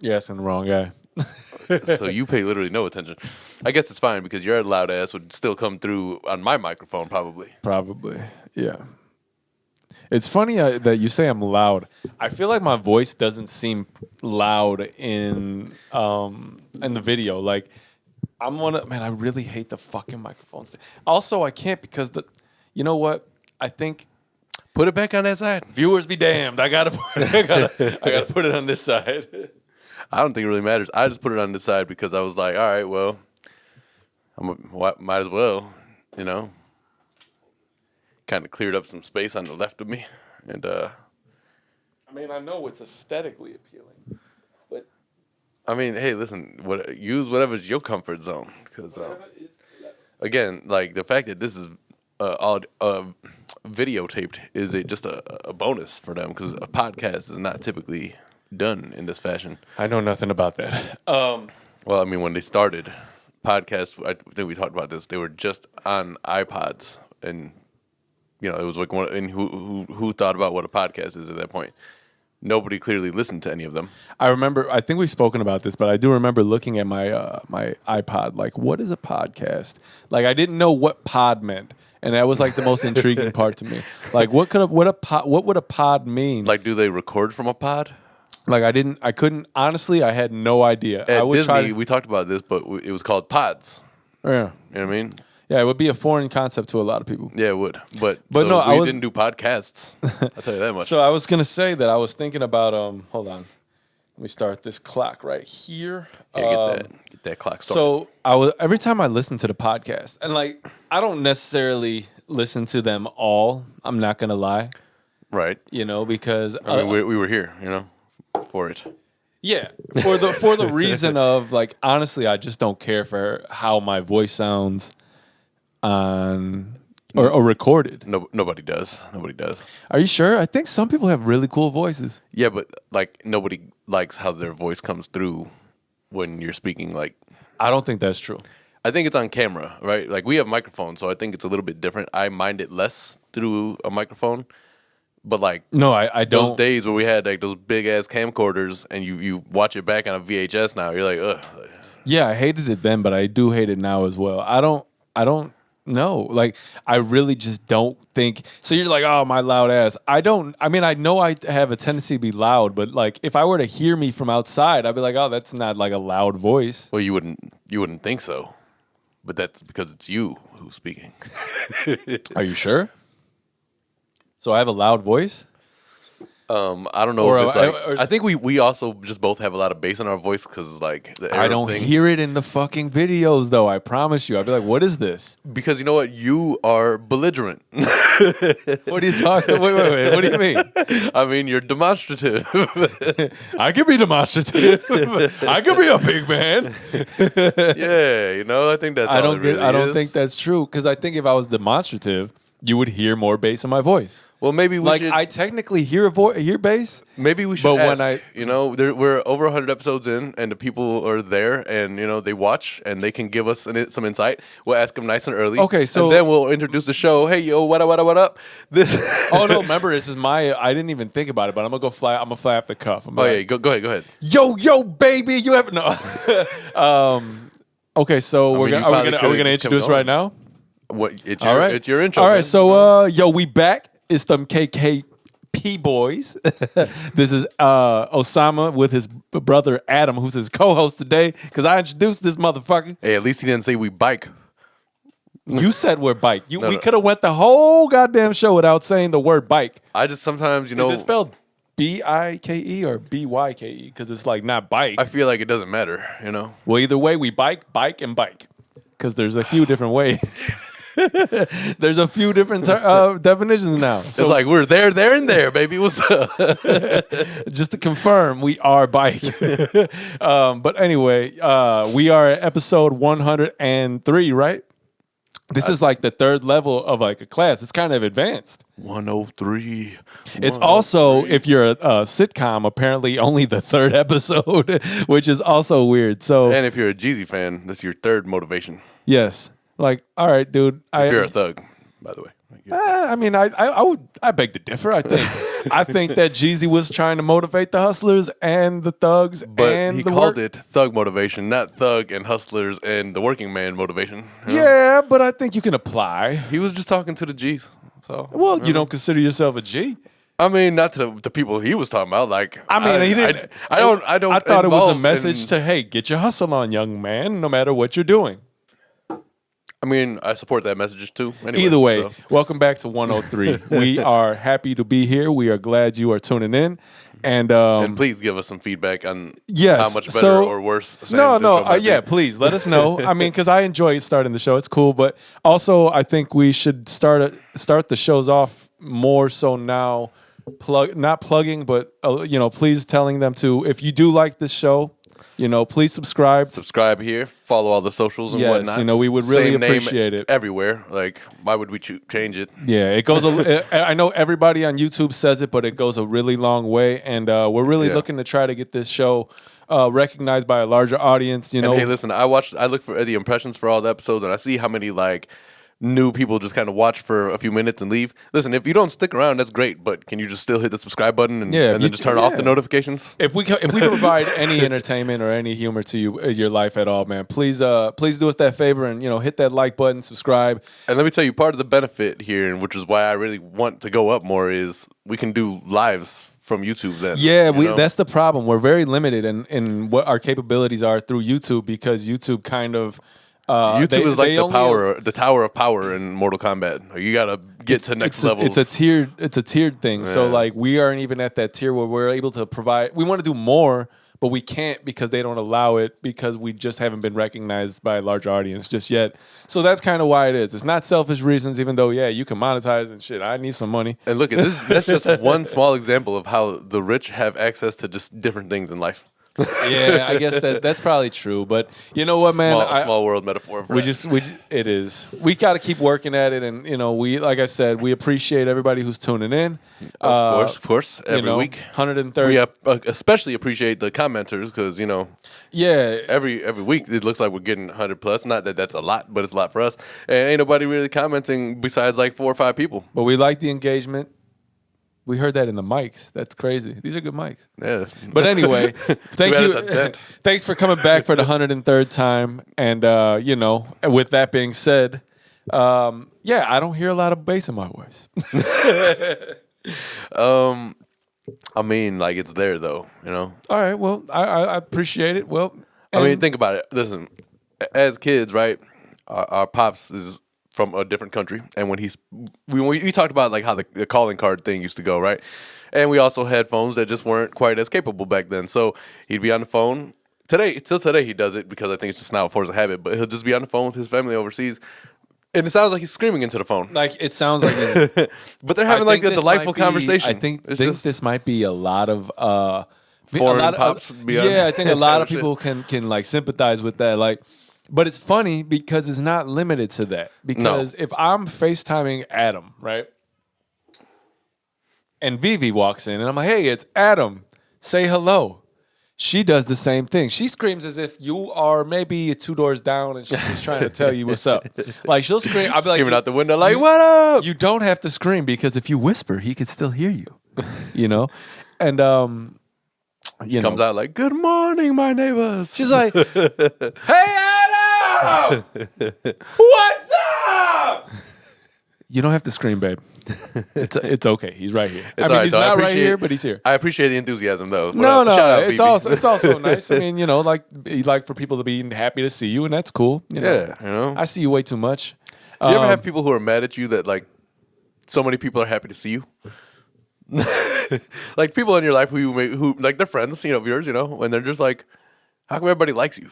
You're asking the wrong guy. So you pay literally no attention. I guess it's fine because your loud ass would still come through on my microphone probably. Probably, yeah. It's funny that you say I'm loud. I feel like my voice doesn't seem loud in the video. Like man. I really hate the fucking microphones. Also, I can't because you know what? I think Put it back on that side. viewers be damned. I gotta put it on this side. I don't think it really matters. I just put it on this side because I was like, all right, well, might as well, you know. Kind of cleared up some space on the left of me, and I mean, I know it's aesthetically appealing, but I mean, hey, listen, use whatever's your comfort zone, because again, like the fact that this is all videotaped is just a bonus for them because a podcast is not typically done in this fashion. I know nothing about that. Well, I mean, when they started podcasts, I think we talked about this. They were just on iPods, and you know, it was like and who thought about what a podcast is at that point? Nobody clearly listened to any of them. I remember. I think we've spoken about this, but I do remember looking at my my iPod. Like, what is a podcast? Like, I didn't know what pod meant, and that was like the most intriguing part to me. Like, what would a pod mean? Like, do they record from a pod? Like, I couldn't. Honestly, I had no idea. At I would Disney, try. we talked about this, but it was called pods. Yeah, You know what I mean? yeah. It would be a foreign concept to a lot of people. Yeah, it would. But no, we didn't do podcasts. I'll tell you that much. So I was gonna say that I was thinking about hold on. Let me start this clock right here. Yeah, get that clock started. So every time I listen to the podcast, and like I don't necessarily listen to them all. I'm not gonna lie, right. you know, because I mean, we were here, you know, for it. yeah, for the reason of like honestly, I just don't care for how my voice sounds on or recorded. No, nobody does. Nobody does. Are you sure? I think some people have really cool voices. Yeah, but like nobody likes how their voice comes through when you're speaking. Like, I don't think that's true. I think it's on camera, right? Like we have microphones, so I think it's a little bit different. I mind it less through a microphone, but like No, I those don't. days where we had like those big ass camcorders, and you watch it back on a VHS now, you're like, ugh. Yeah, I hated it then, but I do hate it now as well. I don't know. Like, I really just don't think. So you're like, oh, my loud ass. I mean, I know I have a tendency to be loud, but like, if I were to hear me from outside, I'd be like, oh, that's not like a loud voice. Well, you wouldn't think so, but that's because it's you who's speaking. Are you sure? So I have a loud voice? I don't know. Or, if it's like, I think we also just both have a lot of bass in our voice because like the I don't thing. hear it in the fucking videos, though. I promise you. I'd be like, what is this? Because you know what, you are belligerent. What are you talking? Wait. What do you mean? I mean, you're demonstrative. I could be demonstrative. I could be a big man. Yeah, you know, I think that's. I all it really I don't is. think that's true because I think if I was demonstrative, you would hear more bass in my voice. Well, maybe we should. I technically hear hear bass. Maybe we should. But ask, when you know, we're over 100 episodes in, and the people are there, and you know they watch, and they can give us some insight. We'll ask them nice and early. Okay, so- and then we'll introduce the show. Hey, yo, what up? This. Oh no! Remember, this is my. I didn't even think about it, but I'm gonna fly off the cuff. Oh yeah, go ahead. Yo, baby, you have no. Okay, so are we gonna introduce right now? What? It's All your, right, It's your intro. All right, man. so yo, we back. It's them KKP boys. This is Osama with his brother Adam, who's his co-host today. Because I introduced this motherfucker. Hey, at least he didn't say we bike. You said we're bike. We no. could have went the whole goddamn show without saying the word bike. I just sometimes, you know, Is it spelled BIKE or BYKE? Because it's like not bike. I feel like it doesn't matter, you know. Well, either way, we bike, and bike. Because there's a few different ways. There's a few different definitions now. So It's like we're there, and there, baby. What's up? just to confirm, we are bike. But anyway, we are at episode 103, right? This is like the third level of like a class. It's kind of advanced. 103. It's also, if you're a sitcom, apparently only the third episode, which is also weird. So, And if you're a Jeezy fan, that's your third motivation. yes. Like, all right, dude. If you're a thug, by the way. I mean, I beg to differ. I think I think that Jeezy was trying to motivate the hustlers and the thugs But and he the called work. it thug motivation, not thug and hustlers and the working man motivation. you know? Yeah, but I think you can apply. He was just talking to the G's. So Well, you don't consider yourself a G. I mean, not to the people he was talking about. Like, I mean, he didn't. I don't. I don't. I thought it was a involve message in- to, hey, get your hustle on, young man, no matter what you're doing. I mean, I support that message too. Anyway, Either way, so. welcome back to 103. We are happy to be here. We are glad you are tuning in. And please give us some feedback on yes, how much better so- or worse. Sam's No, intro might be. yeah, please let us know. I mean, because I enjoy starting the show; it's cool. But also, I think we should start the shows off more so now. Not plugging, but please telling them to, if you do like this show, please subscribe. Subscribe here, follow all the socials and Yes, whatnot. we would really Same name appreciate it. everywhere. Like, why would we change it? Yeah, it goes. I know everybody on YouTube says it, but it goes a really long way, and we're really Yeah. looking to try to get this show recognized by a larger audience. And hey, listen, I look for the impressions for all the episodes, and I see how many like new people just kind of watch for a few minutes and leave. Listen, if you don't stick around, that's great, but can you just still hit the subscribe button and then just turn off the notifications? If we provide any entertainment or any humor to your life at all, man, please do us that favor and hit that like button, subscribe. And let me tell you, part of the benefit here, and which is why I really want to go up more, is we can do lives from YouTube then. Yeah, you know? that's the problem. We're very limited in what our capabilities are through YouTube, because YouTube kind of YouTube is like the tower of power in Mortal Kombat. Like, you gotta get to next levels. It's a tiered thing. So like we aren't even at that tier where we're able to provide. We want to do more, but we can't because they don't allow it, because we just haven't been recognized by a large audience just yet. So that's kind of why it is. It's not selfish reasons, even though you can monetize and shit. I need some money. And look at this. That's just one small example of how the rich have access to just different things in life. Yeah, I guess that's probably true. But you know what, man? Small world metaphor. For It is. We got to keep working at it, and we, like I said, we appreciate everybody who's tuning in. Of course, every week. 130. We especially appreciate the commenters because Yeah. every week it looks like we're getting 100 plus. Not that that's a lot, but it's a lot for us. And ain't nobody really commenting besides like 4 or 5 people. But we like the engagement. We heard that in the mics. That's crazy. These are good mics. Yeah. But anyway, thank bad you. it's a dent. Thanks for coming back for the 103rd time. And with that being said, I don't hear a lot of bass in my voice. I mean, like it's there though. All right. Well, I appreciate it. Well, I mean, think about it. Listen, as kids, right? Our pops is from a different country, and when we talked about like how the calling card thing used to go, right? And we also had phones that just weren't quite as capable back then. So he'd be on the phone till today he does it because I think it's just now a force of habit. But he'll just be on the phone with his family overseas, and it sounds like he's screaming into the phone. like it sounds like, But they're having like a delightful conversation. I think It's think just- this might be a lot of Foreign pops beyond I think a that lot type of of people can like sympathize with that. Like, but it's funny because it's not limited to that. Because if I'm FaceTiming Adam, right, and Vivi walks in and I'm like, hey, it's Adam, say hello. She does the same thing. She screams as if you are maybe 2 doors down and she's just trying to tell you what's up. Like she'll scream. I'll be like, Screaming out the window like, what up? You don't have to scream because if you whisper, he can still hear you. And Comes out like, good morning, my neighbors. she's like, hey Adam, what's up? You don't have to scream, babe. It's okay. He's right here. It's I mean, all right, he's though. I not right appreciate- here, but he's here. I appreciate the enthusiasm, though. No, Shout out, it's BB. it's also nice. I mean, like you like for people to be happy to see you, and that's cool. Yeah, I see you way too much. You ever have people who are mad at you that like so many people are happy to see you? Like people in your life who like they're friends, of yours, and they're just like, how come everybody likes you?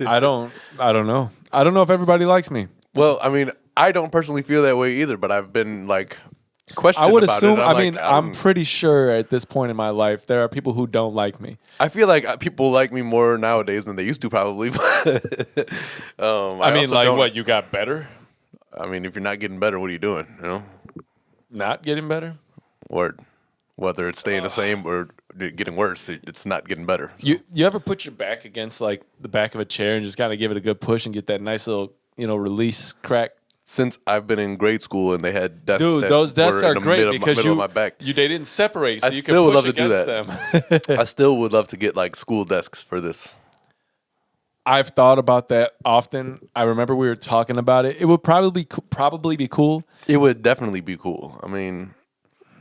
I don't know. I don't know if everybody likes me. Well, I mean, I don't personally feel that way either, but I've been like questioned I would about assume. it. I mean, I'm pretty sure at this point in my life there are people who don't like me. I feel like people like me more nowadays than they used to, probably. I mean, like what? You got better? I mean, if you're not getting better, what are you doing? Not getting better? Word. Whether it's staying the same or getting worse, it's not getting better. You ever put your back against like the back of a chair and just kind of give it a good push and get that nice little release crack? since I've been in grade school, and they had desks. Dude, that those desks were are in the great because middle of my back. they didn't separate, so I you still could would push love to do against that. them. I still would love to get like school desks for this. I've thought about that often. I remember we were talking about it. It would probably be cool. It would definitely be cool. I mean,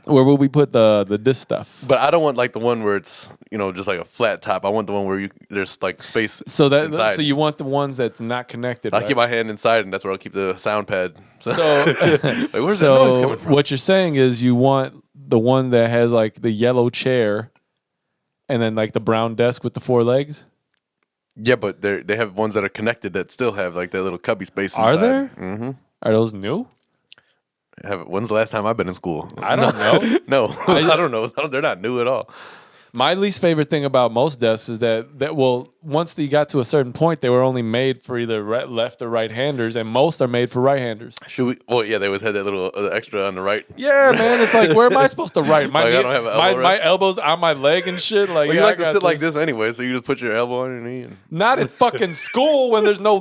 Where would we put the this stuff? but I don't want like the one where it's just like a flat top. I want the one where there's like space. So inside. so you want the ones that's not connected. I'll right? keep my hand inside, and that's where I'll keep the sound pad. So, like, where's that noise coming from? What you're saying is you want the one that has like the yellow chair, and then like the brown desk with the 4 legs. Yeah, but they have ones that are connected that still have like that little cubby space. Are inside. there? Mm-hmm. Are those new? When's the last time I've been in school? I don't know. No, I don't know. They're not new at all. My least favorite thing about most desks is that once you got to a certain point, they were only made for either left or right handers, and most are made for right handers. Should we? Well, yeah, they always had that little extra on the right. Yeah, man, it's like, where am I supposed to write? Like, I don't have an elbow my rest. elbow's on my leg and shit. Like, Well, you yeah, like to sit like this anyway, so you just put your elbow on your knee. Not at fucking school when there's no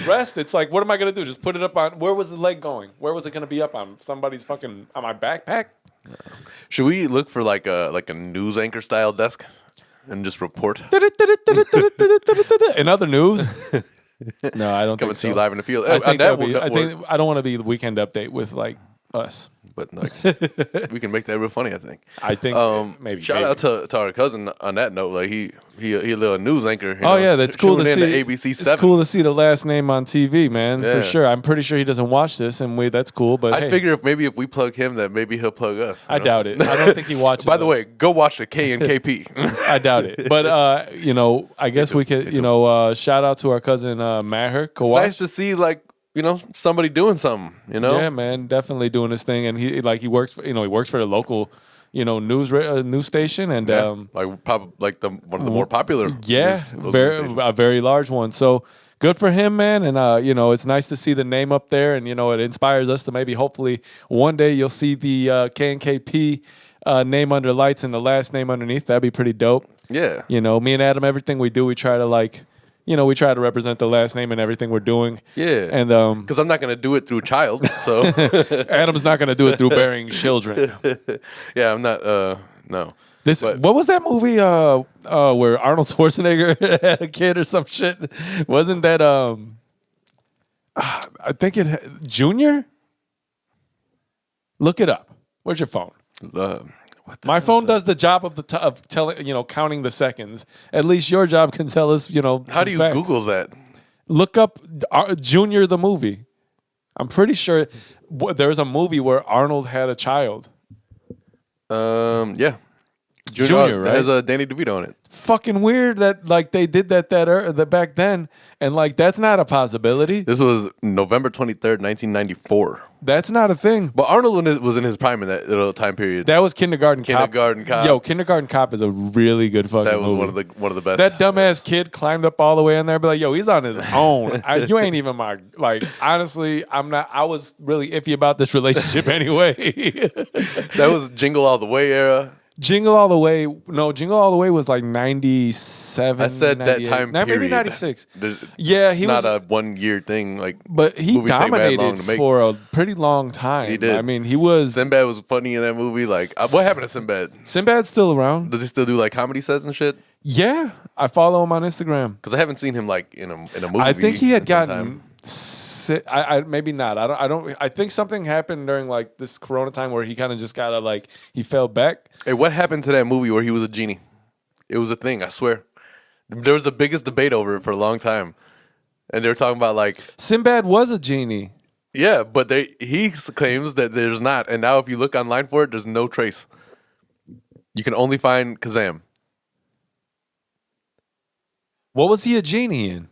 rest. It's like, what am I gonna do? Just put it up on? Where was the leg going? Where was it gonna be up on? Somebody's fucking on my backpack. Should we look for like a news anchor style desk and just report? In other news, no, I don't Come think and see so. you live in the field. I think that that'd be, would I work. think I don't want to be the weekend update with like us. But like, we can make that real funny. I think. I think maybe. Shout out to our cousin on that note. Like he a little news anchor. Oh yeah, that's cool to tuning see. in to ABC 7. It's cool to see the last name on TV, man. Yeah. For sure. I'm pretty sure he doesn't watch this, and that's cool. But I hey, figure if we plug him, that maybe he'll plug us. I doubt it. I don't think he watches. By the us. way, go watch the K and KP. I doubt it. But I guess we could, shout out to our cousin Maher. It's nice to see somebody doing something. Yeah, man, definitely doing his thing, and he works for he works for the local news station, and like one of the more popular. yeah, news a very large one. So good for him, man. And it's nice to see the name up there, and it inspires us to maybe hopefully one day you'll see the KNKP name under lights and the last name underneath. That'd be pretty dope. Yeah. Me and Adam, everything we do, we try to we try to represent the last name in everything we're doing. Yeah. And because I'm not going to do it through child, so Adam's not going to do it through bearing children. Yeah, I'm not. No. What was that movie where Arnold Schwarzenegger had a kid or some shit? Wasn't that I think Junior? Look it up. Where's your phone? My phone does the job of telling, counting the seconds. At least your job can tell us, How do you facts. Google that? Look up Junior the movie. I'm pretty sure there was a movie where Arnold had a child. Yeah. Junior, right? It has Danny DeVito on it. Fucking weird that they did that back then, and that's not a possibility. This was November 23rd, 1994. That's not a thing. But Arnold was in his prime in that little time period. That was Kindergarten Cop. Kindergarten Cop. Yo, Kindergarten Cop is a really good fucking That was movie. one of the best. That dumbass kid climbed up all the way in there, be like, "Yo, he's on his own. You ain't even my Honestly, I'm not. I was really iffy about this relationship anyway." That was Jingle All the Way era. Jingle All the Way. No, Jingle All the Way was like 97. I said that 98. time Maybe period. 96. There's- Yeah, he it's was. not a 1 year thing. But he movies take mad long dominated to make. for a pretty long time. He did. I mean, he was. Sinbad was funny in that movie. What happened to Sinbad? Sinbad's still around. Does he still do comedy sets and shit? Yeah, I follow him on Instagram. Because I haven't seen him in a movie. I think he had in some gotten. time. I maybe not. I don't. I think something happened during this Corona time where he kind of just got he fell back. Hey, what happened to that movie where he was a genie? It was a thing. I swear. There was the biggest debate over it for a long time, and they were talking about Sinbad was a genie. yeah, but he claims that there's not, and now if you look online for it, there's no trace. You can only find Kazam. What was he a genie in?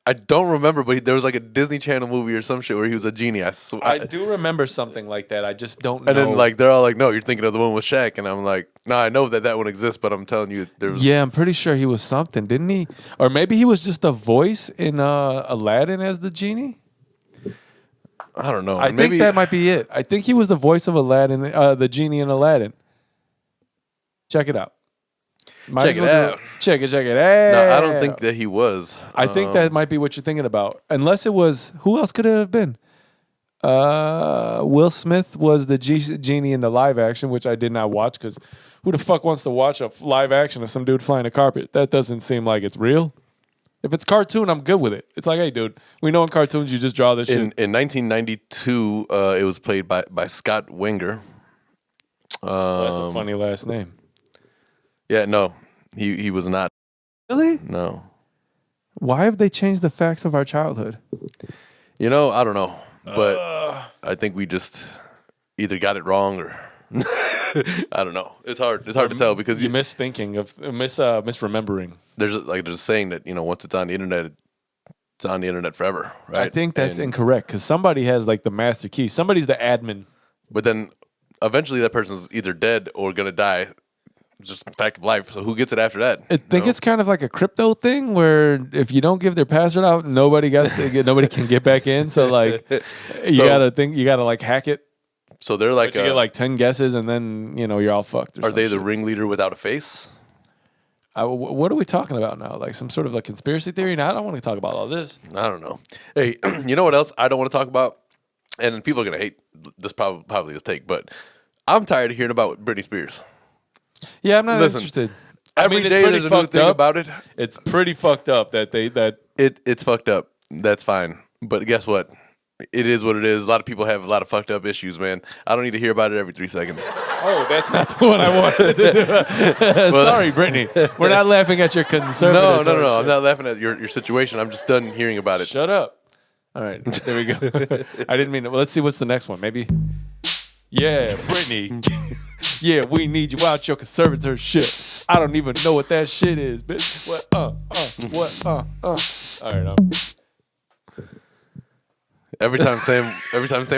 I don't remember, but there was a Disney Channel movie or some shit where he was a genie. I do remember something like that. I just don't know. And then they're all like, "No, you're thinking of the one with Shaq," and I'm like, "No, I know that one exists, but I'm telling you, there was." Yeah, I'm pretty sure he was something, didn't he? Or maybe he was just a voice in Aladdin as the genie. I don't know. I think that might be it. I think he was the voice of Aladdin, the genie in Aladdin. Check it out. Check it out. Check it out. No, I don't think that he was. I think that might be what you're thinking about. Unless it was, who else could it have been? Will Smith was the genie in the live action, which I did not watch because who the fuck wants to watch a live action of some dude flying a carpet? That doesn't seem like it's real. If it's cartoon, I'm good with it. It's like, hey, dude, we know in cartoons you just draw this shit. In 1992, it was played by Scott Wenger. That's a funny last name. Yeah, no, he was not. Really? No. Why have they changed the facts of our childhood? You know, I don't know, but I think we just either got it wrong or I don't know. It's hard to tell because you miss thinking of misremembering. There's a saying that once it's on the internet, it's on the internet forever. Right? I think that's incorrect because somebody has like the master key. Somebody's the admin. But then eventually that person's either dead or gonna die. Just fact of life. So who gets it after that? I think it's kind of like a crypto thing where if you don't give their password out, nobody can get back in. So like you gotta like hack it. So they're like you get like 10 guesses and then you're all fucked. Are they the ringleader without a face? What are we talking about now? Like some sort of a conspiracy theory? Now I don't want to talk about all this. I don't know. Hey, you know what else I don't want to talk about? And people are gonna hate this probably this take, but I'm tired of hearing about Britney Spears. Yeah, I'm not interested. Every day there's a new thing about it. It's pretty fucked up it's fucked up. That's fine. But guess what? It is what it is. A lot of people have a lot of fucked up issues, man. I don't need to hear about it every 3 seconds. Oh, that's not the one I wanted to do. Sorry, Brittany. We're not laughing at your conservative. No. I'm not laughing at your situation. I'm just done hearing about it. Shut up. All right, there we go. I didn't mean it. Well, let's see what's the next one. Maybe. Yeah, Brittany. Yeah, we need you out your conservative shit. I don't even know what that shit is, bitch. What? All right. Every time Sam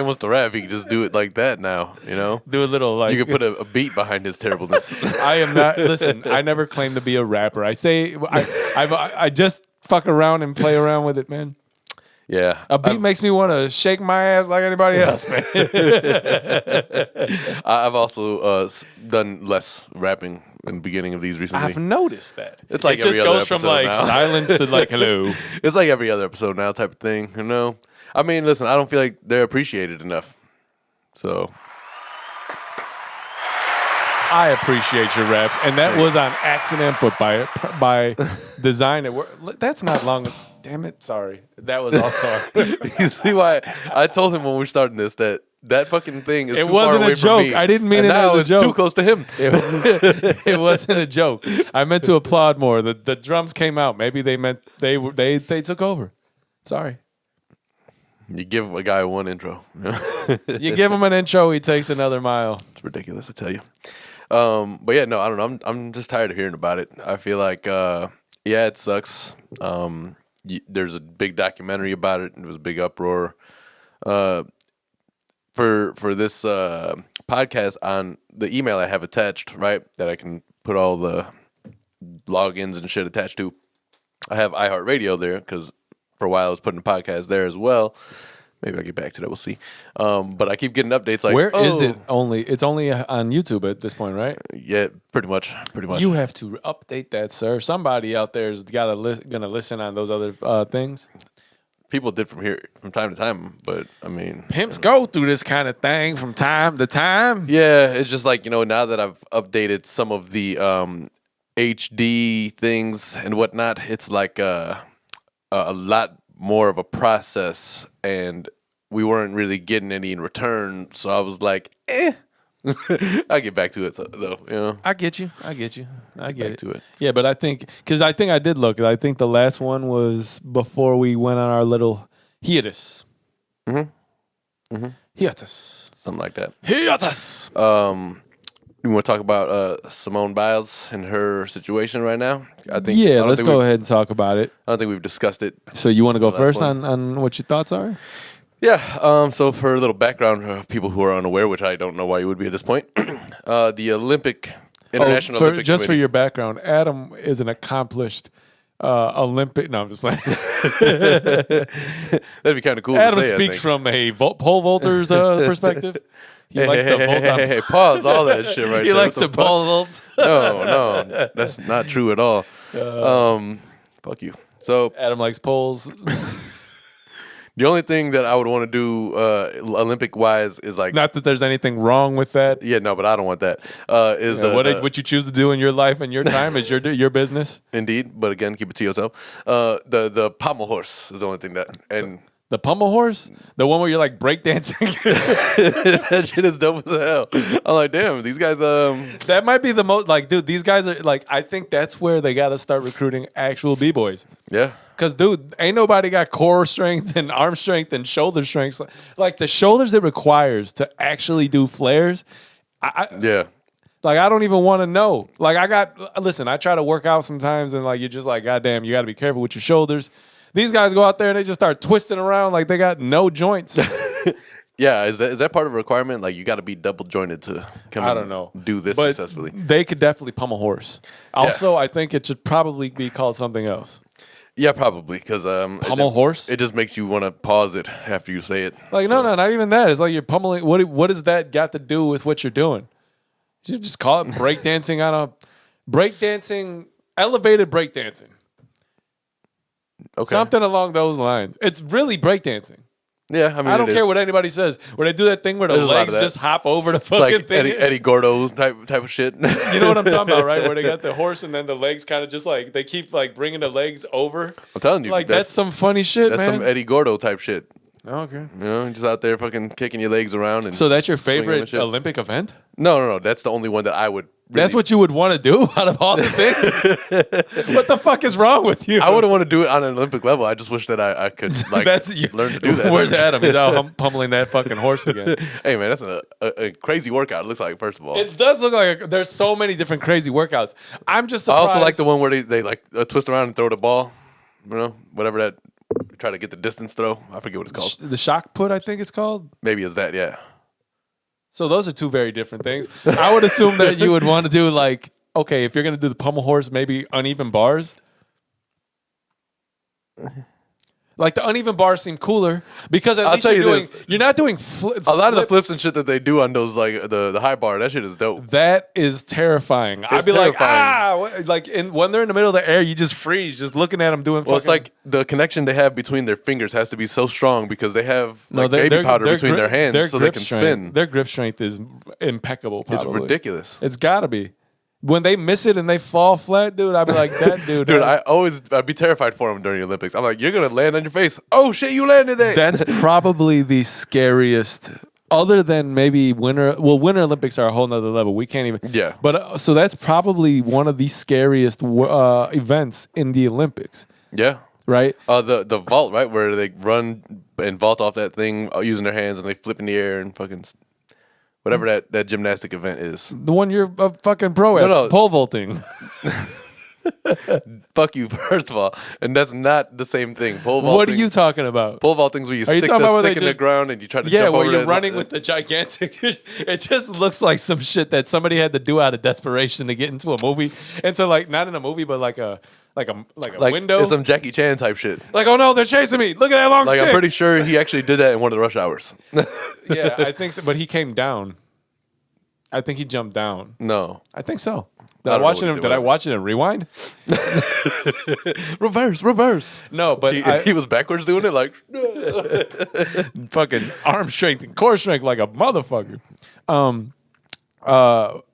wants to rap, he can just do it like that now. Do a little like you can put a beat behind his terribleness. I am not. Listen, I never claim to be a rapper. I say I just fuck around and play around with it, man. Yeah, a beat makes me want to shake my ass like anybody else, man. I've also done less rapping in the beginning of these recently. I've noticed that. It's like it just goes from like now. silence to like hello. It's like every other episode now, type of thing. I mean, listen, I don't feel like they're appreciated enough. So I appreciate your raps, and that was on accident, but by design. That's not long. Damn it! Sorry, that was also. You see why I told him when we were starting this that fucking thing is. It too wasn't far away a joke. From me, I didn't mean and it now as a it's joke. too close to him. It wasn't a joke. I meant to applaud more. The drums came out. Maybe they meant they took over. Sorry. You give a guy one intro. You give him an intro, he takes another mile. It's ridiculous, I tell you. But yeah, no, I don't know. I'm just tired of hearing about it. I feel like, yeah, it sucks. There's a big documentary about it. It was a big uproar. For this podcast on the email I have attached, right, that I can put all the logins and shit attached to. I have iHeartRadio there because for a while I was putting a podcast there as well. Maybe I'll get back to that. We'll see. But I keep getting updates like, where is it only? It's only on YouTube at this point, right? Yeah, pretty much. You have to update that, sir. Somebody out there is gonna listen on those other things. People did from time to time, but I mean, pimps go through this kind of thing from time to time. Yeah, it's just like, now that I've updated some of the HD things and whatnot, it's like a lot more of a process, and we weren't really getting any in return. So I was like, I'll get back to it though. I get you. I get it. To it. Yeah, but I think I did look. I think the last one was before we went on our little hiatus. Hiatus. Something like that. Hiatus. You want to talk about Simone Biles and her situation right now? Let's go ahead and talk about it. I don't think we've discussed it. So you want to go first on what your thoughts are? Yeah. So for a little background of people who are unaware, which I don't know why you would be at this point, the International Olympic just for Committee. your background, Adam is an accomplished Olympic. No, I'm just playing. That'd be kind of cool. Adam to say, speaks from a pole vaulter's perspective. He likes to vault on. Hey, pause all that shit right there. He likes to pole vault. No, that's not true at all. Fuck you. So Adam likes poles. The only thing that I would want to do Olympic wise is like Not that there's anything wrong with that. yeah, no, but I don't want that. Is What you choose to do in your life and your time is your business. indeed, but again, keep it to yourself. The pommel horse is the only thing that and The pommel horse, the one where you're like breakdancing. that shit is dope as hell. I'm like, damn, these guys. That might be the most like, dude. These guys are like, I think that's where they got to start recruiting actual b-boys. Yeah. Cause, dude, ain't nobody got core strength and arm strength and shoulder strength. Like the shoulders it requires to actually do flares. Yeah. Like I don't even want to know. Like listen, I try to work out sometimes, and like you're just like, goddamn, you got to be careful with your shoulders. These guys go out there and they just start twisting around like they got no joints. Yeah, is that part of a requirement? Like you got to be double jointed to come I don't know. do this But successfully. they could definitely pummel horse. Also, I think it should probably be called something else. Yeah, probably because Pummel horse? It just makes you want to pause it after you say it. Like no, not even that. It's like you're pummeling. What does that got to do with what you're doing? You just call it breakdancing elevated breakdancing. Okay. Something along those lines. It's really breakdancing. Yeah, I mean, I don't care what anybody says. Where they do that thing where the There's a lot of legs that. just hop over the It's fucking like thing. Eddie Gordo type of shit. You know what I'm talking about, right? Where they got the horse and then the legs kind of just like they keep like bringing the legs over. I'm telling you, Like that's some funny shit, that's man. some Eddie Gordo type shit. Okay. You know, just out there fucking kicking your legs around and So that's your swinging and favorite shit. Olympic event? No. That's the only one that I would. Really, That's what you would want to do out of all the things? What the fuck is wrong with you? I wouldn't want to do it on an Olympic level. I just wish that I could like learn to do that. Where's Adam? He's out pummeling that fucking horse again. Hey man, that's a crazy workout. It looks like, first of all. It does look like there's so many different crazy workouts. I'm just I surprised. also like the one where they like twist around and throw the ball. You know, whatever that. Try to get the distance throw. I forget what it's called. The shock put, I think it's called. Maybe it's that. Yeah. So those are two very different things. I would assume that you would want to do like, okay, if you're going to do the pummel horse, maybe uneven bars. Like the uneven bars seem cooler because at least you're not doing a lot of the flips and shit that they do on those like the high bar. That shit is dope. That is terrifying. I'd be like when they're in the middle of the air, you just freeze, just looking at them doing. Well, it's like the connection they have between their fingers has to be so strong because they have baby powder between their hands, so they can spin. Their grip strength is impeccable. Probably. It's ridiculous. It's got to be. When they miss it and they fall flat, dude, I'd be like, that dude. Dude, I'd be terrified for him during the Olympics. I'm like, you're going to land on your face. Oh, shit, you landed there. That's probably the scariest, other than maybe Winter Olympics are a whole nother level. We can't even. Yeah. But so that's probably one of the scariest events in the Olympics. Yeah. Right? The vault, right, where they run and vault off that thing using their hands and they flip in the air and fucking... Whatever that gymnastic event is. The one you're a fucking pro at. No. Pole vaulting. Fuck you, first of all. And that's not the same thing. Pole vaulting. What are you talking about? Pole vaulting's where you stick in the ground and you try to jump over. Yeah, where you're running with the gigantic... It just looks like some shit that somebody had to do out of desperation to get into a movie. Into like, not in a movie, but like a window. It's some Jackie Chan type shit. Like, oh no, they're chasing me. Look at that long stick. I'm pretty sure he actually did that in one of the rush hours. Yeah, I think so. But he came down. I think he jumped down. No. I think so. Did I watch it in rewind? Reverse. No, but he was backwards doing it like fucking arm strength and core strength like a motherfucker.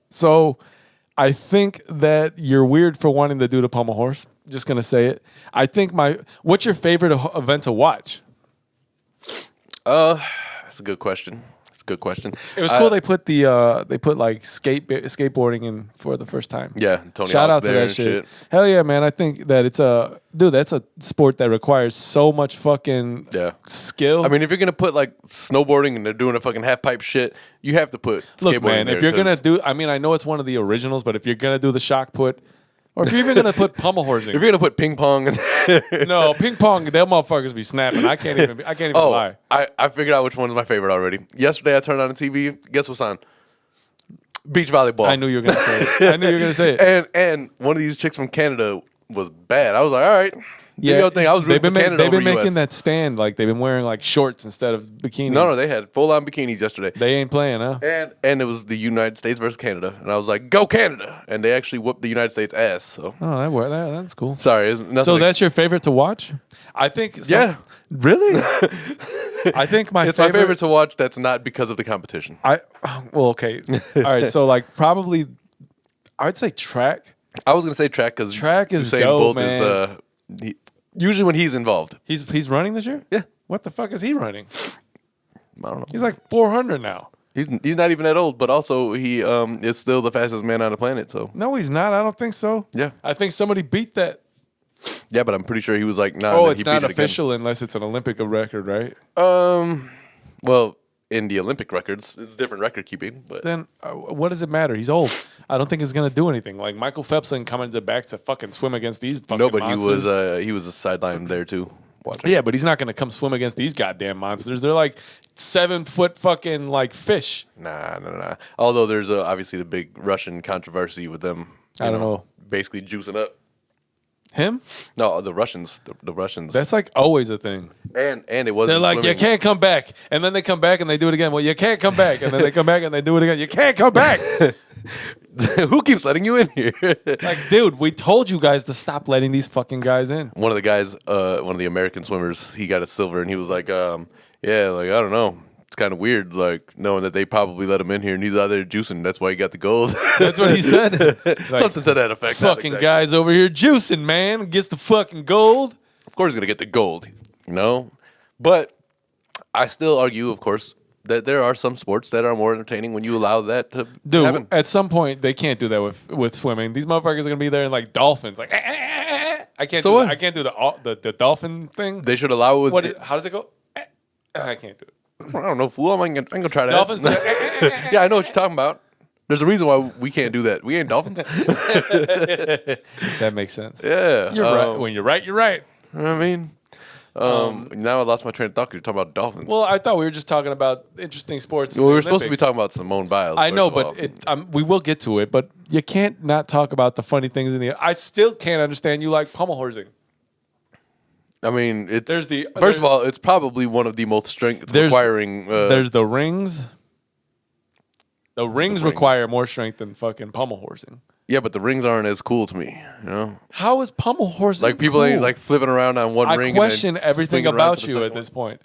So I think that you're weird for wanting to do the pommel horse. Just gonna say it. I think what's your favorite event to watch? That's a good question. It was cool. They put like skateboarding in for the first time. Yeah, Tony. Shout Hawk's out to there that shit. Hell yeah, man! I think that that's a sport that requires so much fucking skill. I mean, if you're gonna put like snowboarding and they're doing a fucking half pipe shit, you have to put. Look, man, if you're gonna do, I mean, I know it's one of the originals, but if you're gonna do the shock put. Or if you're even gonna put pummel horsing, if you're gonna put ping pong, no ping pong, them motherfuckers be snapping. I can't even lie. I figured out which one is my favorite already. Yesterday I turned on the TV. Guess what's on? Beach volleyball. I knew you were gonna say it. And one of these chicks from Canada was bad. I was like, all right. Yeah, I was rooting for Canada. They've been over making US. that stand like they've been wearing like shorts instead of bikinis. No, they had full on bikinis yesterday. They ain't playing, huh? And it was the United States versus Canada, and I was like, go Canada! And they actually whooped the United States ass. So that's cool. Sorry, so that's your favorite to watch? I think. Really? I think It's my favorite to watch. That's not because of the competition. Well, okay. All right. So like probably, I'd say track. I was gonna say track because Track is Usain dope, Bolt man. is usually when he's involved. He's running this year. Yeah, What the fuck is he running? I don't know. He's like 400 now. He's not even that old, but also he is still the fastest man on the planet. So No, he's not. I don't think so. Yeah. I think somebody beat that. yeah, but I'm pretty sure he was like, nah. Oh, and it's he beat not it again. official unless it's an Olympic record, right? Well, in the Olympic records, it's different record keeping, but Then what does it matter? He's old. I don't think it's gonna do anything. Like Michael Phelps ain't coming back to fucking swim against these fucking no, but monsters. he was a sideline there too. Watching. Yeah, but he's not gonna come swim against these goddamn monsters. They're like 7-foot fucking like fish. Nah. Although there's obviously the big Russian controversy with them. I don't know. Basically juicing up. Him? No, the Russians. The Russians. That's like always a thing. And it wasn't. They're like, swimming. you can't come back, and then they come back and they do it again. Well, you can't come back, and then they come back and they do it again. You can't come back. Who keeps letting you in here? Like, dude, we told you guys to stop letting these fucking guys in. One of the guys, one of the American swimmers, he got a silver, and he was like, yeah, like I don't know. It's kind of weird, like knowing that they probably let him in here and he's out there juicing. That's why he got the gold. That's what he said. Something to that effect. Fucking guys over here juicing, man. Gets the fucking gold. Of course, he's gonna get the gold, But I still argue, of course, that there are some sports that are more entertaining when you allow that to happen. At some point they can't do that with swimming. These motherfuckers are gonna be there in like dolphins. Like, I can't. So what? I can't do the dolphin thing. They should allow it with. How does it go? I can't do it. I don't know, fool. I'm gonna try that. Dolphins. Yeah, I know what you're talking about. There's a reason why we can't do that. We ain't dolphins. That makes sense. Yeah, You're right. When you're right, you're right. You know what I mean, now I lost my train of thought because you're talking about dolphins. Well, I thought we were just talking about interesting sports. Well, we were supposed to be talking about Simone Biles. I know, first but of all. we will get to it. But you can't not talk about the funny things in the. I still can't understand you like pommel horsing. I mean, it's There's first of all, it's probably one of the most strength requiring. There's the rings. The rings require more strength than fucking pommel horsing. Yeah, but the rings aren't as cool to me. How is pommel horsing like people cool? ain't like flipping around on one ring. I question and then everything swinging around about to the you at second this point.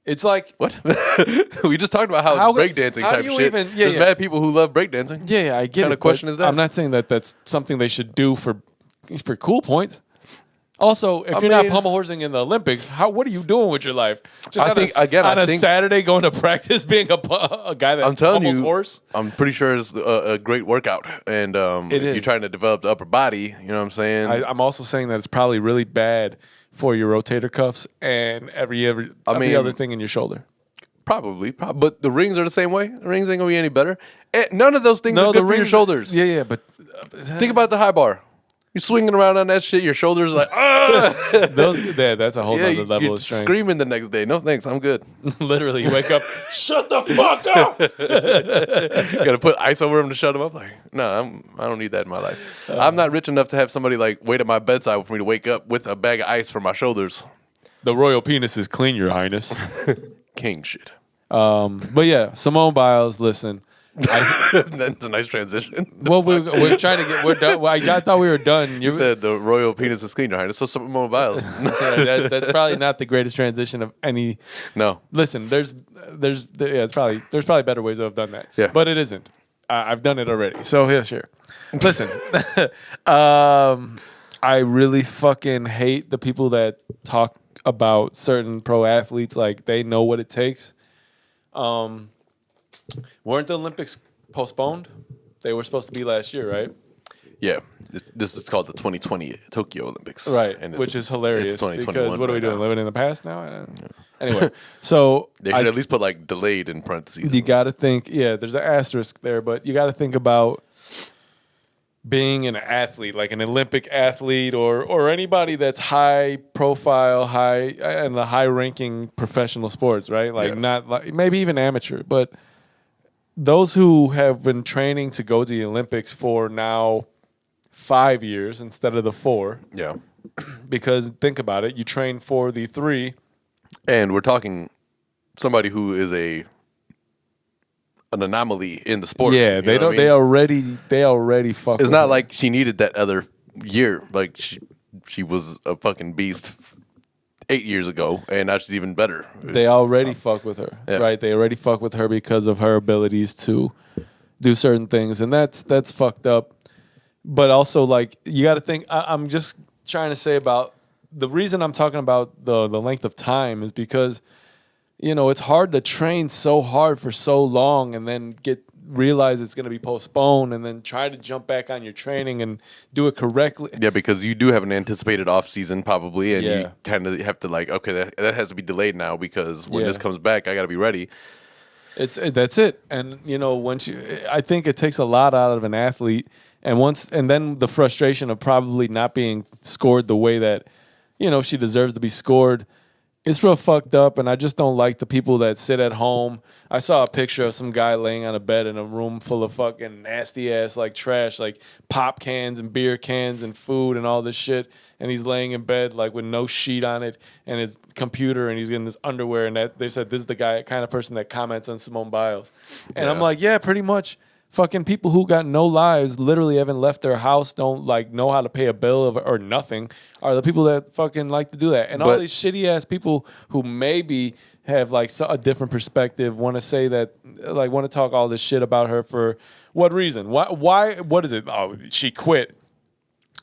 It's like what? We just talked about how it's breakdancing how type do you shit. even- There's mad people who love breakdancing. Yeah, I get What kind it. of question but is that? I'm not saying that that's something they should do for cool points. Also, if you're not pommel horsing in the Olympics, what are you doing with your life? Just I think again, on a Saturday going to practice being a guy that I'm telling pummels you, horse. I'm pretty sure it's a great workout, and if is. you're trying to develop the upper body, you know what I'm saying. I'm also saying that it's probably really bad for your rotator cuffs and every other thing in your shoulder. Probably, but the rings are the same way. The rings ain't gonna be any better. And none of those things are good for your shoulders. Yeah, but Think about the high bar. You're swinging around on that shit. Your shoulders are like, that's a whole other level you're of strength. screaming the next day. No thanks, I'm good. Literally, you wake up, shut the fuck up. You gotta put ice over him to shut him up. Like, no, I don't need that in my life. I'm not rich enough to have somebody like wait at my bedside for me to wake up with a bag of ice for my shoulders. The royal penis is clean, Your Highness. King shit. But yeah, Simone Biles. Listen, That's a nice transition. well, we're trying to get. We're done. Well, I thought we were done. You said the royal penis is clean, Your Highness. So Simone Biles. That's probably not the greatest transition of any. No. Listen, there's probably better ways to have done that. Yeah. But it isn't. I've done it already. So here. Listen, I really fucking hate the people that talk about certain pro athletes like they know what it takes. Weren't the Olympics postponed? They were supposed to be last year, right? Yeah. This is called the 2020 Tokyo Olympics. Right, And which is hilarious. It's 2021 because what are we right doing? now. Living in the past now? Anyway, so They should at least put like delayed in parentheses. you got to think, there's an asterisk there, but you got to think about being an athlete, like an Olympic athlete or anybody that's high profile, and the high ranking professional sports, right? Like not like maybe even amateur, but those who have been training to go to the Olympics for now 5 years instead of the 4. Yeah. Because think about it, you train for the 3. And we're talking somebody who is an anomaly in the sport. Yeah, they don't. They already fuck. It's not like she needed that other year. Like she was a fucking beast 8 years ago, and now she's even better. They already fuck with her, Yeah. right? They already fuck with her because of her abilities to do certain things, and that's fucked up. But also, like, you got to think. I'm just trying to say about the reason I'm talking about the length of time is because, you know, it's hard to train so hard for so long and then realize it's going to be postponed and then try to jump back on your training and do it correctly. Yeah, because you do have an anticipated off season probably, and Yeah. you kind of have to like, okay, that has to be delayed now because when Yeah. this comes back, I got to be ready. That's it. And you know, I think it takes a lot out of an athlete, and then the frustration of probably not being scored the way that, you know, she deserves to be scored. It's real fucked up, and I just don't like the people that sit at home. I saw a picture of some guy laying on a bed in a room full of fucking nasty ass like trash, like pop cans and beer cans and food and all this shit. And he's laying in bed like with no sheet on it and his computer, and he's in his underwear. And that they said this is the kind of person that comments on Simone Biles. And I'm Yeah. like, yeah, pretty much. Fucking people who got no lives, literally haven't left their house, don't like know how to pay a bill or nothing, are the people that fucking like to do that. And all But- these shitty ass people who maybe have like a different perspective want to say that, like, want to talk all this shit about her for what reason? Why? What is it? Oh, she quit.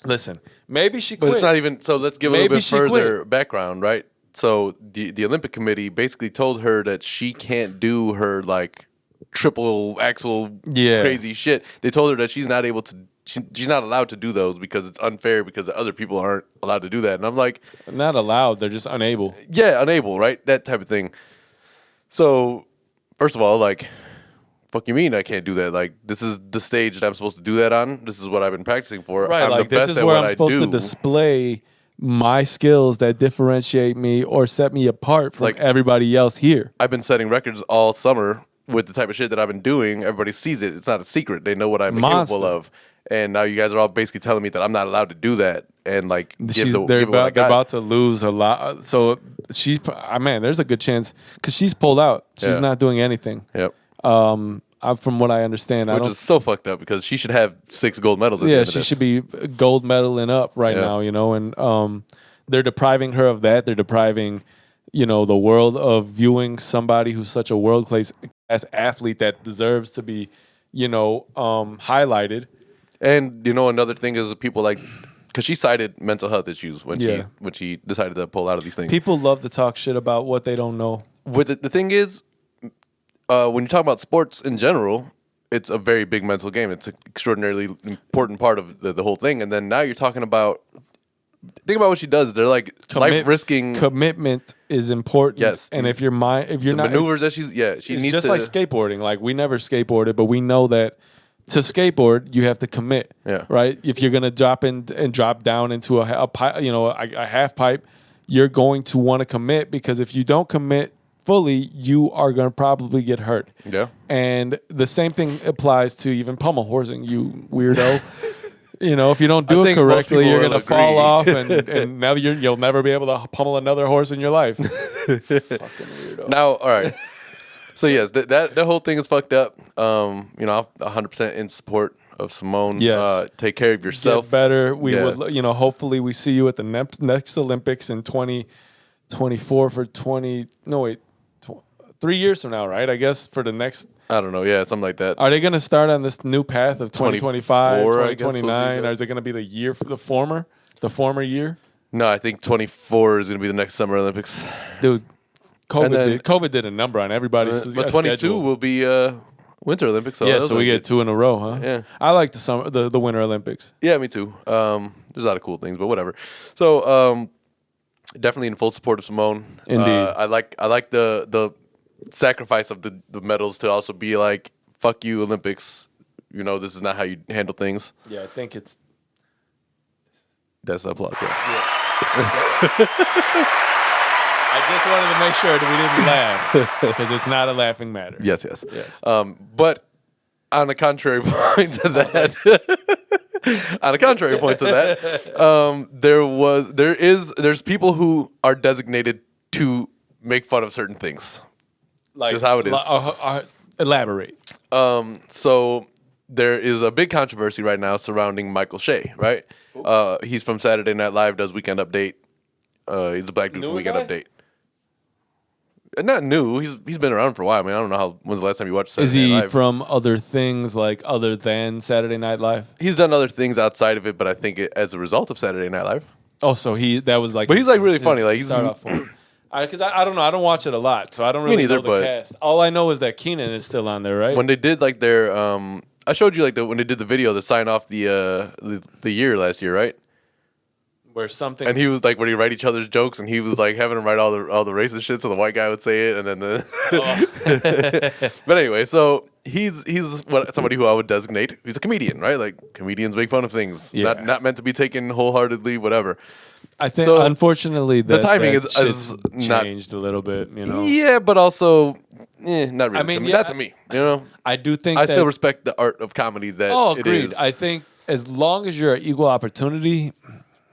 Listen, maybe she But quit. it's not even. So let's give a Maybe little bit she further quit. background, right? So the Olympic Committee basically told her that she can't do her like triple axel Yeah. crazy shit. They told her that she's not able to. She's not allowed to do those because it's unfair because the other people aren't allowed to do that. And I'm like, Not allowed. They're just unable. yeah, unable, right? That type of thing. So first of all, like, fuck you mean I can't do that? Like, this is the stage that I'm supposed to do that on. This is what I've been practicing for. Right, I'm like the this best is at where what I'm I supposed to do. display my skills that differentiate me or set me apart from Like- everybody else here. I've been setting records all summer with the type of shit that I've been doing. Everybody sees it. It's not a secret. They know what I'm Monster. capable of. And now you guys are all basically telling me that I'm not allowed to do that and like give They're give it what I got. about to lose a lot. So man, there's a good chance because she's pulled out. She's Yeah. not doing anything. Yep. From what I understand, I Which don't. is so fucked up because she should have 6 gold medals. At the Yeah, end of she this. should be gold medaling up right Yeah. now, you know, and they're depriving her of that. They're depriving, you know, the world of viewing somebody who's such a world class athlete that deserves to be, you know, highlighted. And you know, another thing is people like, because she cited mental health issues when Yeah. she decided to pull out of these things. People love to talk shit about what they don't know. With the thing is, when you talk about sports in general, it's a very big mental game. It's an extraordinarily important part of the whole thing. And then now you're talking about, think about what she does. They're like life risking Commitment is important. Yes. And if you're not maneuvers that she it's needs just to. like skateboarding. Like we never skateboarded, but we know that to skateboard you have to commit. Yeah. Right. If you're gonna drop in and drop down into a pipe, you know, a half pipe, you're going to want to commit because if you don't commit fully, you are going to probably get hurt. Yeah. And the same thing applies to even pummel horsing, you weirdo. You know, if you don't do I it think most correctly, people you're will going to fall agree. off, and now you'll never be able to pummel another horse in your life. Fucking weirdo. Now, all right. So yes, that whole thing is fucked up. You know, I'm 100% in support of Simone. Yes. Take care of yourself. Get better. We Yeah. would, you know, hopefully we see you at the next Olympics in 2024 for 3 years from now, right? I guess for the next. I don't know. Yeah, something like that. Are they going to start on this new path of 2025, 24, I guess, will be 2029, the- or is it going to be the year for the former year? No, I think 24 is going to be the next Summer Olympics. Dude, And then- COVID did a number on everybody's But 22 schedule. will be Winter Olympics. Yeah, those so we are get good. 2 in a row, huh? Yeah. I like the Winter Olympics. Yeah, me too. There's a lot of cool things, but whatever. So definitely in full support of Simone. Indeed. I like the sacrifice of the medals to also be like, fuck you, Olympics. You know, this is not how you handle things. Yeah, I think it's. That's the applause. Yeah. I just wanted to make sure that we didn't laugh because it's not a laughing matter. Yes, yes. Yes. But on the contrary point to that, on a contrary point to that, there's people who are designated to make fun of certain things. Like, just how it is. Elaborate. So there is a big controversy right now surrounding Michael Shea, right? He's from Saturday Night Live, does Weekend Update. He's a black dude from Newer Weekend guy? Update. Not new. He's been around for a while. I mean, I don't know when's the last time you watched Saturday Is he Night Live. from other things like other than Saturday Night Live? He's done other things outside of it, but I think as a result of Saturday Night Live. Oh, so that was like. But he's like really funny. Like he's start off point. Because I don't know. I don't watch it a lot, so I don't Me really neither, know the but- cast. All I know is that Keenan is still on there, right? when they did like their I showed you like when they did the video to sign off the year last year, right? Where something. And he was like, when he write each other's jokes, and he was like having them write all the racist shit, so the white guy would say it, and then the. But anyway, so he's somebody who I would designate. He's a comedian, right? Like comedians make fun of things, Yeah. not meant to be taken wholeheartedly, whatever. I think, so, unfortunately, the timing that is shit's not- changed a little bit. You know. Yeah, but also, not really. I mean, to me, yeah, not to me. You know, I do think. I that, still respect the art of comedy that Oh, it agreed. is. I think as long as you're an equal opportunity.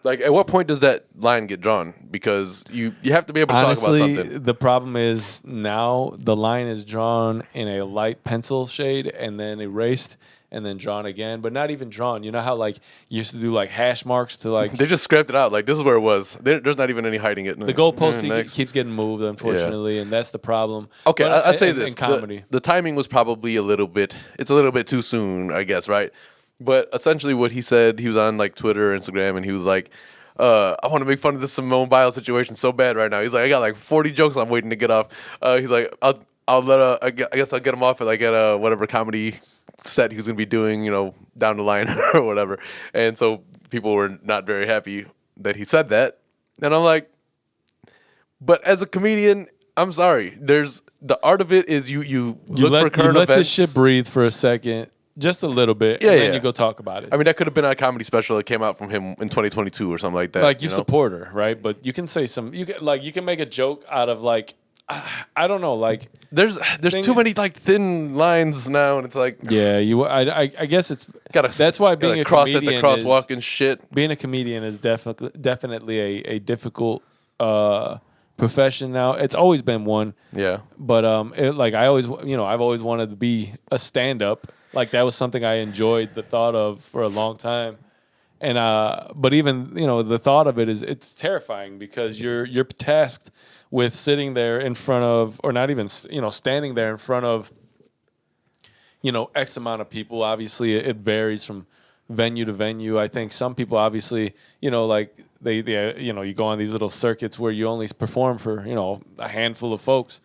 Like, at what point does that line get drawn? Because you have to be able to Honestly, talk about something. the problem is now the line is drawn in a light pencil shade and then erased and then drawn again, but not even drawn. You know how like you used to do like hash marks to like They just scrapped it out. Like, this is where it was. There's not even any hiding it. the goalpost Next. keeps getting moved, unfortunately, and that's the problem. Okay, But I'd say in this. comedy. The timing was probably it's a little bit too soon, I guess, right? But essentially what he said, he was on like Twitter, Instagram, and he was like, I want to make fun of this Simone Biles situation so bad right now. He's like, I got like 40 jokes I'm waiting to get off. He's like, I'll let I guess I'll get him off at like at a whatever comedy set he was gonna be doing, down the line or whatever. And so people were not very happy that he said that. And I'm like, but as a comedian, I'm sorry. There's the art of it is you look for current let events. this shit breathe for a second, just a little bit, Yeah, and then yeah. you go talk about it. I mean, that could have been a comedy special that came out from him in 2022 or something like that. like you know? support her, right? But you can say you can make a joke out of like I don't know, like There's too many like thin lines now, and it's like I guess it's gotta that's why being a cross comedian at the crosswalk and shit. being a comedian is definitely a difficult profession now. It's always been one, Yeah, but like I always I've always wanted to be a stand up. Like that was something I enjoyed the thought of for a long time. And but even the thought of it's terrifying because you're tasked with sitting there in front of, or not even standing there in front of X amount of people. Obviously, it varies from venue to venue. I think some people obviously like they you go on these little circuits where you only perform for a handful of folks.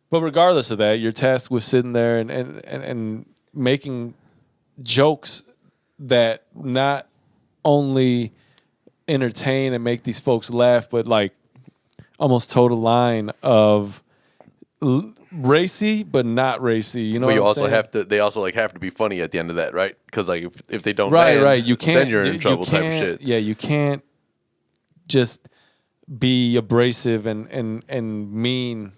But regardless of that, you're tasked with sitting there and making jokes that not only entertain and make these folks laugh, but like almost total line of racy, but not racy. You know, but what you I'm also saying? have to. They also like have to be funny at the end of that, right? Because like if they don't, right, land, right. You can't. Then you're in trouble, type of can't- shit. Yeah, you can't just be abrasive and mean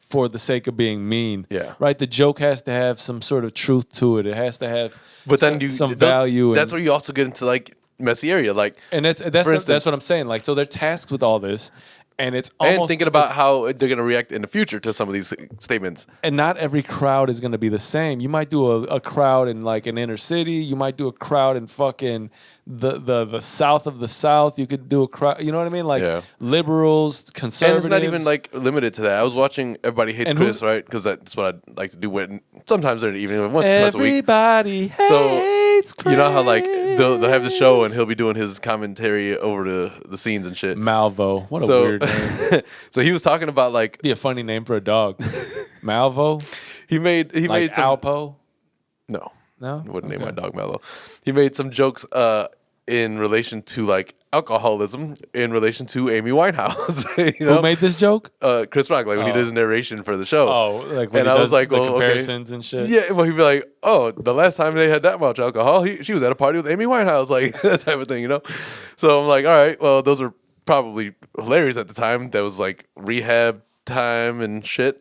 for the sake of being mean. Yeah. Right. The joke has to have some sort of truth to it. It has to have. But then some value. That's and, where you also get into like messy area, like And that's instance- what I'm saying. Like, so they're tasked with all this, and it's and almost thinking about how they're gonna react in the future to some of these statements. and not every crowd is going to be the same. You might do a crowd in like an inner city. You might do a crowd in fucking the south of the South. You could do a crowd. You know what I mean? Like Yeah. liberals, And conservatives. it's not even like limited to that. I was watching Everybody Hates And who- Chris, right? Because that's what I'd like to do. When sometimes during the evening, once or twice a week. everybody hates Chris. You know how like they'll have the show and he'll be doing his commentary over the scenes and shit. Malvo. What a So, weird name. so he was talking about like Be a funny name for a dog. Malvo. he made Like some Alpo. no No, I wouldn't name Okay. my dog Mellow. He made some jokes in relation to like alcoholism in relation to Amy Winehouse. You know? Who made this joke? Chris Rock, like when he Oh. does narration for the show. Oh, like when And he I does was like, the well, comparisons and shit. Yeah, well, he'd be like, "Oh, the last time they had that much alcohol, she was at a party with Amy Winehouse," like that type of thing, you know. So I'm like, all right, well, those are probably hilarious at the time. That was like rehab time and shit.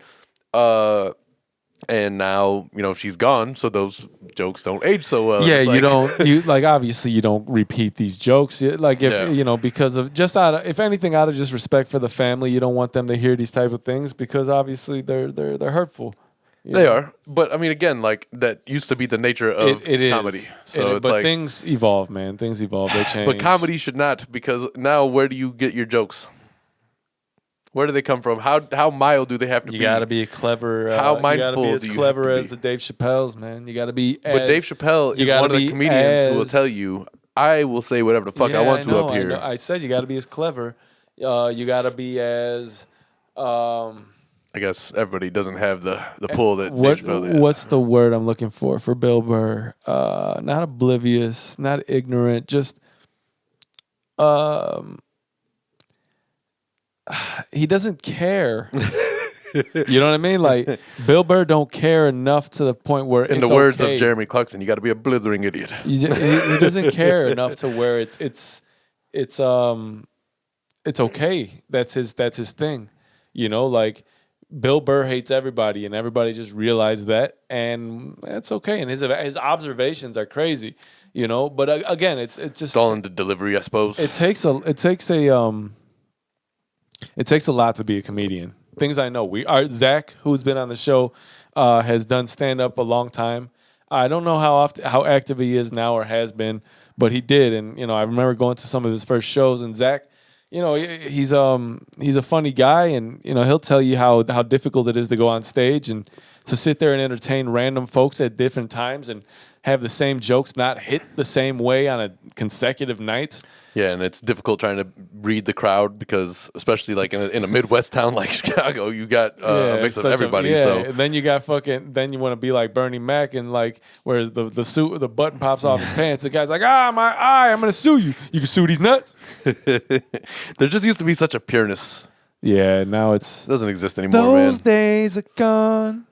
And now she's gone, so those jokes don't age so well. Yeah, It's you like- don't. You like obviously you don't repeat these jokes. Like if Yeah. because of just out of if anything out of just respect for the family, you don't want them to hear these type of things because obviously they're hurtful. You They know? are, but I mean, again, like that used to be the nature of It is comedy. So it's but like, things evolve, man. Things evolve. They change. but comedy should not, because now where do you get your jokes? Where do they come from? How mild do they have to be? You got to be clever. How You got to mindful be as do you clever have to as be? the Dave Chappelle's, man. You got to be But Dave Chappelle you is gotta one of the be comedians who will as- tell you, I will say whatever the fuck I Yeah, want to up I here. know. I said you got to be as clever. You got to be as. I guess everybody doesn't have the pull that What Dave Chappelle has. what's the word I'm looking for Bill Burr? Not oblivious, not ignorant, just he doesn't care. You know what I mean? Like Bill Burr don't care enough to the point where In it's the words okay. of Jeremy Clarkson, you got to be a blithering idiot. He doesn't care enough to where it's okay. That's his thing. You know, like Bill Burr hates everybody, and everybody just realized that, and that's okay. And his observations are crazy, you know. But again, it's just It's all in the delivery, I suppose. it takes a lot to be a comedian. Things I know. Zach, who's been on the show, has done stand up a long time. I don't know how active he is now or has been, but he did. And I remember going to some of his first shows. And Zach, he's a funny guy, and he'll tell you how difficult it is to go on stage and to sit there and entertain random folks at different times and have the same jokes not hit the same way on a consecutive night. Yeah, and it's difficult trying to read the crowd because, especially like in a Midwest town like Chicago, you got a mix of everybody. So and then you got then you want to be like Bernie Mac, and like whereas the suit, the button pops off his pants, the guy's like, my eye, I'm gonna sue you. You can sue these nuts. there just used to be such a pureness. Yeah, now it doesn't exist anymore, those man. days are gone.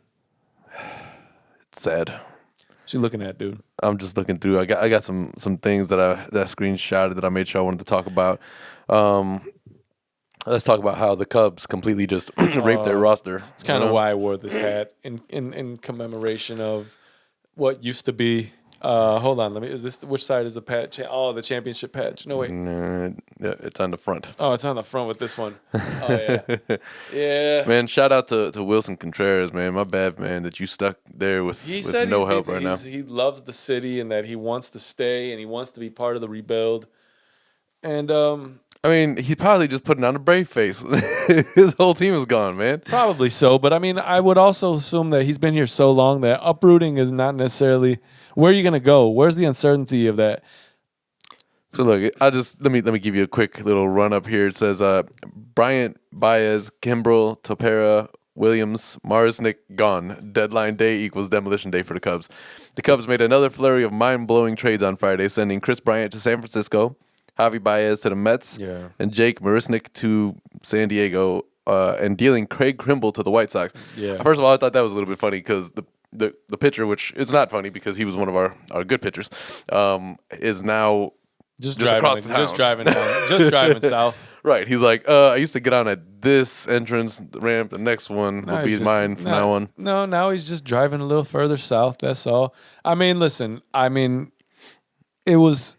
It's sad. What you looking at, dude? I'm just looking through. I got some things that I screenshotted that I made sure I wanted to talk about. Let's talk about how the Cubs completely just raped their roster. It's kind of why I wore this hat in commemoration of what used to be. Hold on, which side is the patch? Oh, the championship patch. No, wait. Yeah, it's on the front. Oh, it's on the front with this one. Oh, yeah. Yeah. Man, shout out to Wilson Contreras, man. My bad, man, that you stuck there with no help right now. He loves the city and that he wants to stay and he wants to be part of the rebuild. And I mean, he's probably just putting on a brave face. His whole team is gone, man. Probably so, but I mean, I would also assume that he's been here so long that uprooting is not necessarily where are you going to go. Where's the uncertainty of that? So look, let me give you a quick little run up here. It says Bryant, Baez, Kimbrel, Topera, Williams, Marisnick gone. Deadline day equals demolition day for the Cubs. The Cubs made another flurry of mind-blowing trades on Friday, sending Chris Bryant to San Francisco, Javi Baez to the Mets, and Jake Marisnick to San Diego, and dealing Craig Kimbrel to the White Sox. Yeah. First of all, I thought that was a little bit funny because the pitcher, which it's not funny because he was one of our good pitchers, is now just driving south. Right. He's like, I used to get on at this entrance ramp. The next one will be mine from now on. No, now he's just driving a little further south. That's all. I mean, listen. It was.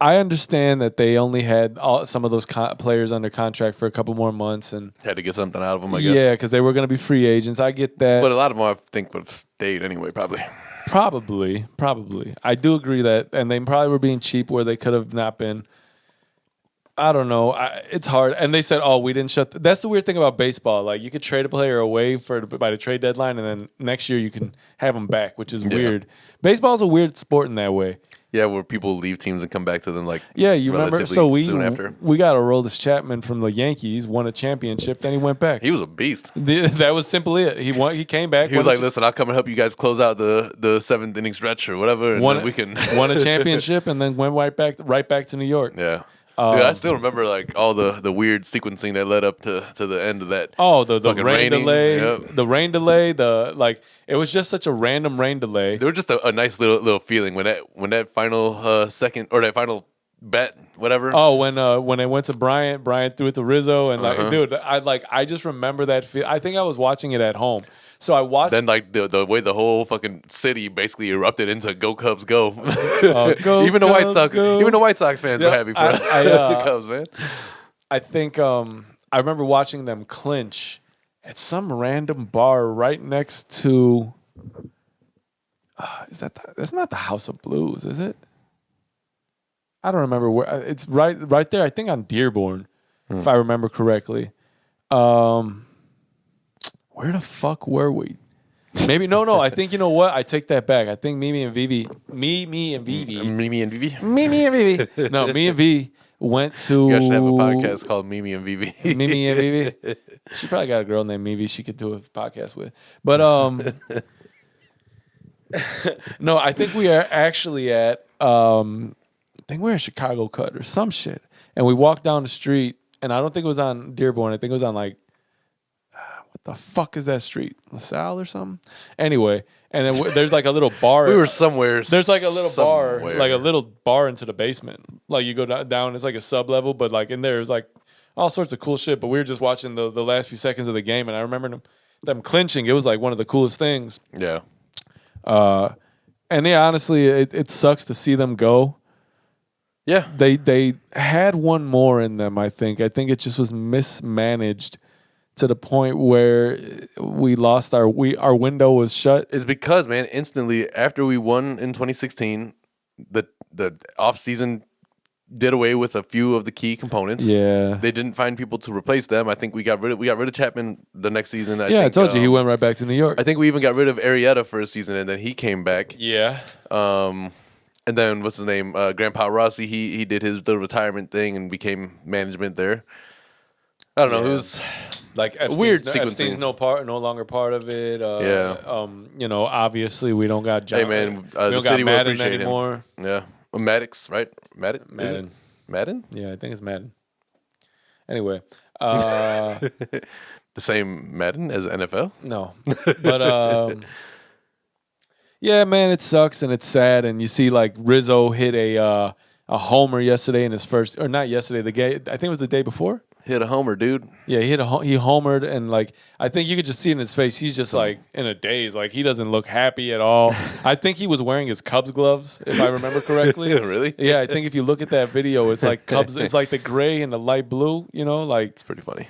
I understand that they only had some of those players under contract for a couple more months and had to get something out of them, I guess. Yeah, because they were going to be free agents. I get that. But a lot of them, I think, would have stayed anyway, probably. Probably. I do agree that, and they probably were being cheap where they could have not been. I don't know. It's hard. And they said, we didn't shut. That's the weird thing about baseball. Like, you could trade a player away by the trade deadline, and then next year you can have them back, which is weird. Baseball's a weird sport in that way. Yeah, where people leave teams and come back to them you remember? So soon after. We got Aroldis Chapman from the Yankees, won a championship, then he went back. He was a beast. That was simply it. He came back. He was like, listen, I'll come and help you guys close out the seventh inning stretch or whatever, and then we can won a championship and then went right back to New York. Yeah. Dude, I still remember all the weird sequencing that led up to the end of that. Oh, the rain delay, yep. The rain delay, it was just such a random rain delay. There was just a nice little feeling when that final second or that final bet, whatever. Oh, when they went to Bryant threw it to Rizzo, and dude, I just remember that feel. I think I was watching it at home, so I watched. Then the way the whole fucking city basically erupted into "Go Cubs, go!" Go even the Cubs, White Sox, go. Even the White Sox fans were happy for the Cubs, man. I think I remember watching them clinch at some random bar right next to. That's not the House of Blues, is it? I don't remember where. It's right there. I think on Dearborn, if I remember correctly. Where the fuck were we? Maybe no. I think you know what? I take that back. I think Mimi and Vivi. Mimi and Vivi. No, me and V went to. You guys should have a podcast called Mimi and Vivi. Mimi and Vivi. She probably got a girl named Vivi she could do a podcast with. But no, I think we are actually at I think we're at Chicago Cut or some shit. And we walked down the street, and I don't think it was on Dearborn. I think it was on like what the fuck is that street? LaSalle or something? Anyway, and then there's like a little bar. We were somewhere. There's like a little bar, like a little bar into the basement. Like you go down, it's like a sub level, but like in there is like all sorts of cool shit. But we were just watching the last few seconds of the game, and I remember them clinching. It was like one of the coolest things. Yeah. And yeah, honestly, it sucks to see them go. Yeah. They had one more in them, I think. I think it just was mismanaged to the point where we lost our window was shut. It's because, man, instantly after we won in 2016, the offseason did away with a few of the key components. Yeah. They didn't find people to replace them. I think we got rid of Chapman the next season. I told you he went right back to New York. I think we even got rid of Arrieta for a season, and then he came back. Yeah. And then what's his name? Grandpa Rossi. He did his little retirement thing and became management there. I don't know. It was like weird Epstein's sequencing. no longer part of it. Yeah. You know, obviously we don't got John. Hey man, we the don't city got will Madden appreciate anymore. him. Yeah. Maddox, right? Madden. Madden. Madden? Yeah, I think it's Madden. Anyway, the same Madden as NFL? No, but yeah, man, it sucks and it's sad. And you see, like Rizzo hit a homer yesterday in his first, or not yesterday. I think it was the day before. Hit a homer, dude. Yeah, he homered, and like I think you could just see in his face, he's just like in a daze. Like he doesn't look happy at all. I think he was wearing his Cubs gloves, if I remember correctly. Really? Yeah, I think if you look at that video, it's like Cubs. It's like the gray and the light blue. You know, like it's pretty funny.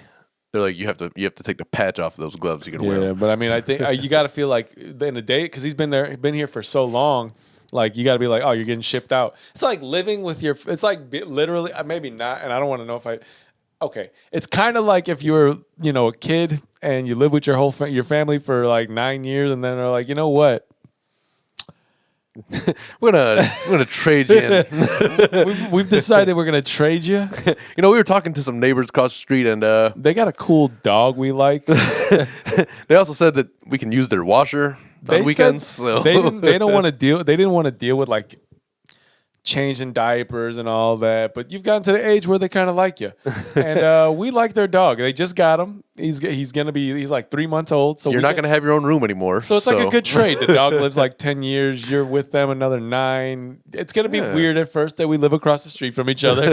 They're like you have to take the patch off those gloves. You can wear. Yeah, but I mean, I think you got to feel like in the day because he's been here for so long. Like you got to be like, oh, you're getting shipped out. It's like living with your. It's like literally, maybe not, and I don't want to know if I. Okay, it's kind of like if you were, a kid and you live with your whole your family for like 9 years, and then they're like, you know what? we're gonna trade you in. we've decided we're gonna trade you. We were talking to some neighbors across the street, and they got a cool dog we like. They also said that we can use their washer on weekends. So. They don't want to deal. They didn't want to deal with like changing diapers and all that, but you've gotten to the age where they kind of like you, and we like their dog. They just got him. He's like 3 months old, so you're not gonna have your own room anymore. So it's like a good trade. The dog lives like 10 years. You're with them another 9. It's gonna be weird at first that we live across the street from each other.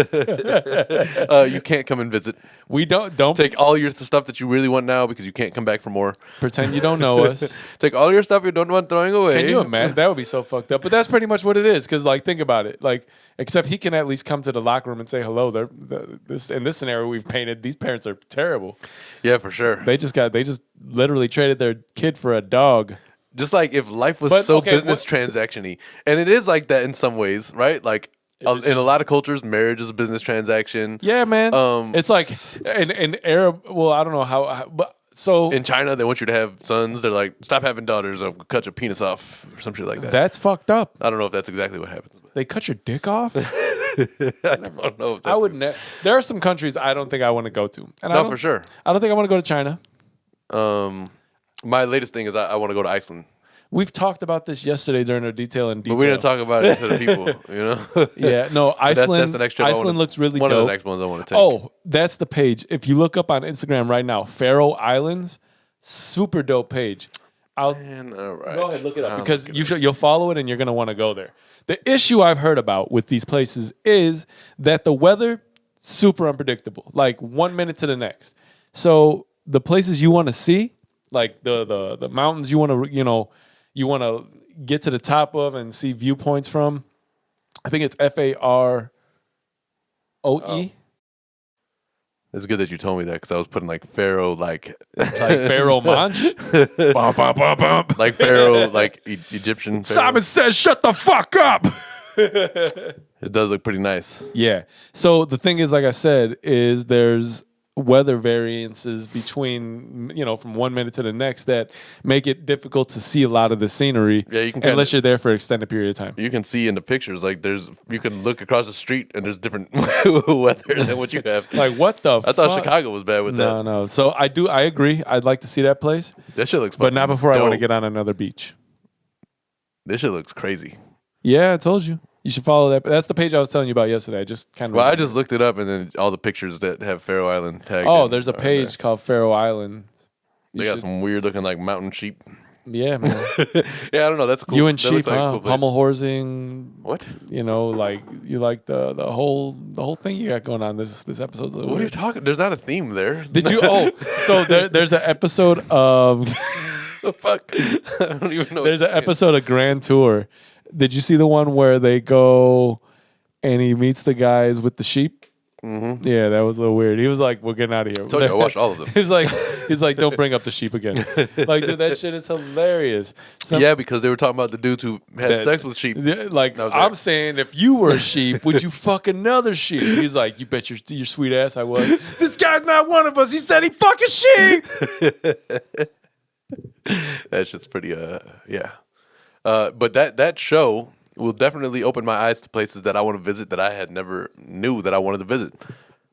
You can't come and visit. We don't take all your stuff that you really want now because you can't come back for more. Pretend you don't know us. Take all your stuff you don't want throwing away. Can you imagine? That would be so fucked up. But that's pretty much what it is. Because like, think about it. Like, except he can at least come to the locker room and say hello. In this scenario we've painted, these parents are terrible. Yeah, for sure. They just literally traded their kid for a dog. Just like if life was business transaction-y. And it is like that in some ways, right? Like in a lot of cultures, marriage is a business transaction. Yeah, man. It's like in Arab. Well, I don't know how, but so in China they want you to have sons. They're like, stop having daughters or cut your penis off or some shit like that. That's fucked up. I don't know if that's exactly what happens. They cut your dick off. I don't know. If I would. There are some countries I don't think I want to go to. And no, for sure. I don't think I want to go to China. My latest thing is I want to go to Iceland. We've talked about this yesterday during our detail. But we didn't talk about it to the people, Yeah, no, Iceland. That's the next trip. Iceland looks really one dope. One of the next ones I want to take. Oh, that's the page. If you look up on Instagram right now, Faroe Islands, super dope page. All right. Go ahead, look it up because you'll follow it and you're gonna want to go there. The issue I've heard about with these places is that the weather super unpredictable, like 1 minute to the next. So the places you want to see, like the mountains you want to get to the top of and see viewpoints from. I think it's Faroe. It's good that you told me that because I was putting like Pharaoh, like Pharaoh Monch, like Pharaoh, like Egyptian. Pharaoh. Simon says, "Shut the fuck up." It does look pretty nice. Yeah. So the thing is, like I said, is there's weather variances between, from 1 minute to the next that make it difficult to see a lot of the scenery. Yeah, you can unless you're there for an extended period of time. You can see in the pictures, like you can look across the street and there's different weather than what you have. Like, what the I thought Chicago was bad with that. No. So I agree. I'd like to see that place. That shit looks But not before I want to dope. get on another beach. This shit looks crazy. Yeah, I told you. You should follow that. That's the page I was telling you about yesterday. I just kind of. Well, I just looked it up and then all the pictures that have Faroe Island tagged. Oh, there's a page called Faroe Island. They got some weird looking like mountain sheep. Yeah, man. Yeah, I don't know. That's cool. You and That sheep, looks like a huh? cool place. Pummel horsing. What? Like you like the whole thing you got going on. This episode's a little What are you weird. talking? There's not a theme there. Did you? Oh, so there's an episode of. The fuck? I don't even know. There's an episode of Grand Tour. Did you see the one where they go and he meets the guys with the sheep? Mm-hmm. Yeah, that was a little weird. He was like, "We're getting out of here." I told you I watched all of them. he's like, "Don't bring up the sheep again." Like, dude, that shit is hilarious. Yeah, because they were talking about the dudes who had sex with sheep. Like, I'm saying, if you were a sheep, would you fuck another sheep? He's like, "You bet your sweet ass I was." This guy's not one of us. He said he fuck a sheep. That shit's pretty yeah. But that show will definitely open my eyes to places that I want to visit that I had never knew that I wanted to visit.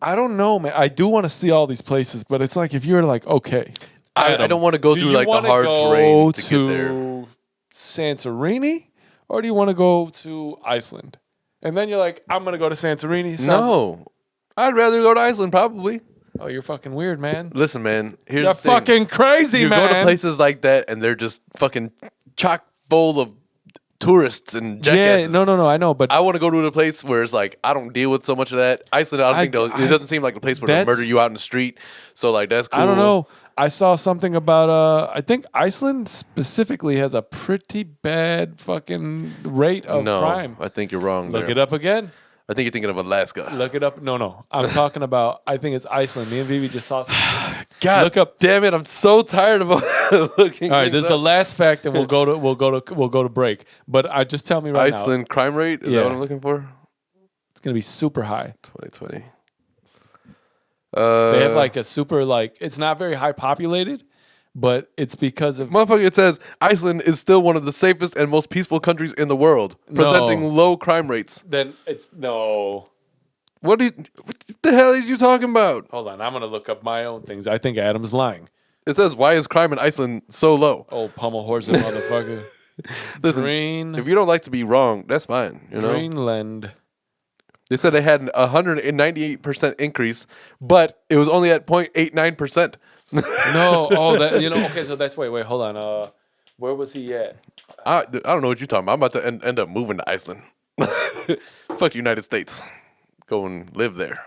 I don't know, man. I do want to see all these places, but it's like if you're like, okay, I don't want to go through like the hard terrain to get there. Santorini, or do you want to go to Iceland? And then you're like, I'm gonna go to Santorini. No, I'd rather go to Iceland probably. Oh, you're fucking weird, man. Listen, man. Here's You're the thing. fucking crazy, you man. You go to places like that and they're just fucking chock full of tourists and jackasses. Yeah, no, I know, but I want to go to a place where it's like I don't deal with so much of that. Iceland, I don't think it doesn't seem like a place where they'll murder you out in the street. So like that's cool. I don't know. I saw something about I think Iceland specifically has a pretty bad fucking rate of crime. I think you're wrong. Look it up again. I think you're thinking of Alaska. Look it up. No. I'm talking about. I think it's Iceland. Me and Vivi just saw something. God, look up. Damn it! I'm so tired of looking. All right, this is the last fact, and we'll go to break. But just tell me right now. Iceland crime rate is that what I'm looking for? It's gonna be super high. 2020. They have like a super it's not very high populated, but it's because of motherfucker. It says Iceland is still one of the safest and most peaceful countries in the world, presenting low crime rates. Then it's no. What the hell is you talking about? Hold on, I'm gonna look up my own things. I think Adam's lying. It says, "Why is crime in Iceland so low?" Oh, pummel horsing motherfucker. Listen, if you don't like to be wrong, that's fine. You know, Greenland. They said they had an 198% increase, but it was only at 0.89%. No, okay, so that's wait, hold on. Where was he at? I don't know what you're talking about. I'm about to end up moving to Iceland. Fuck the United States. Go and live there.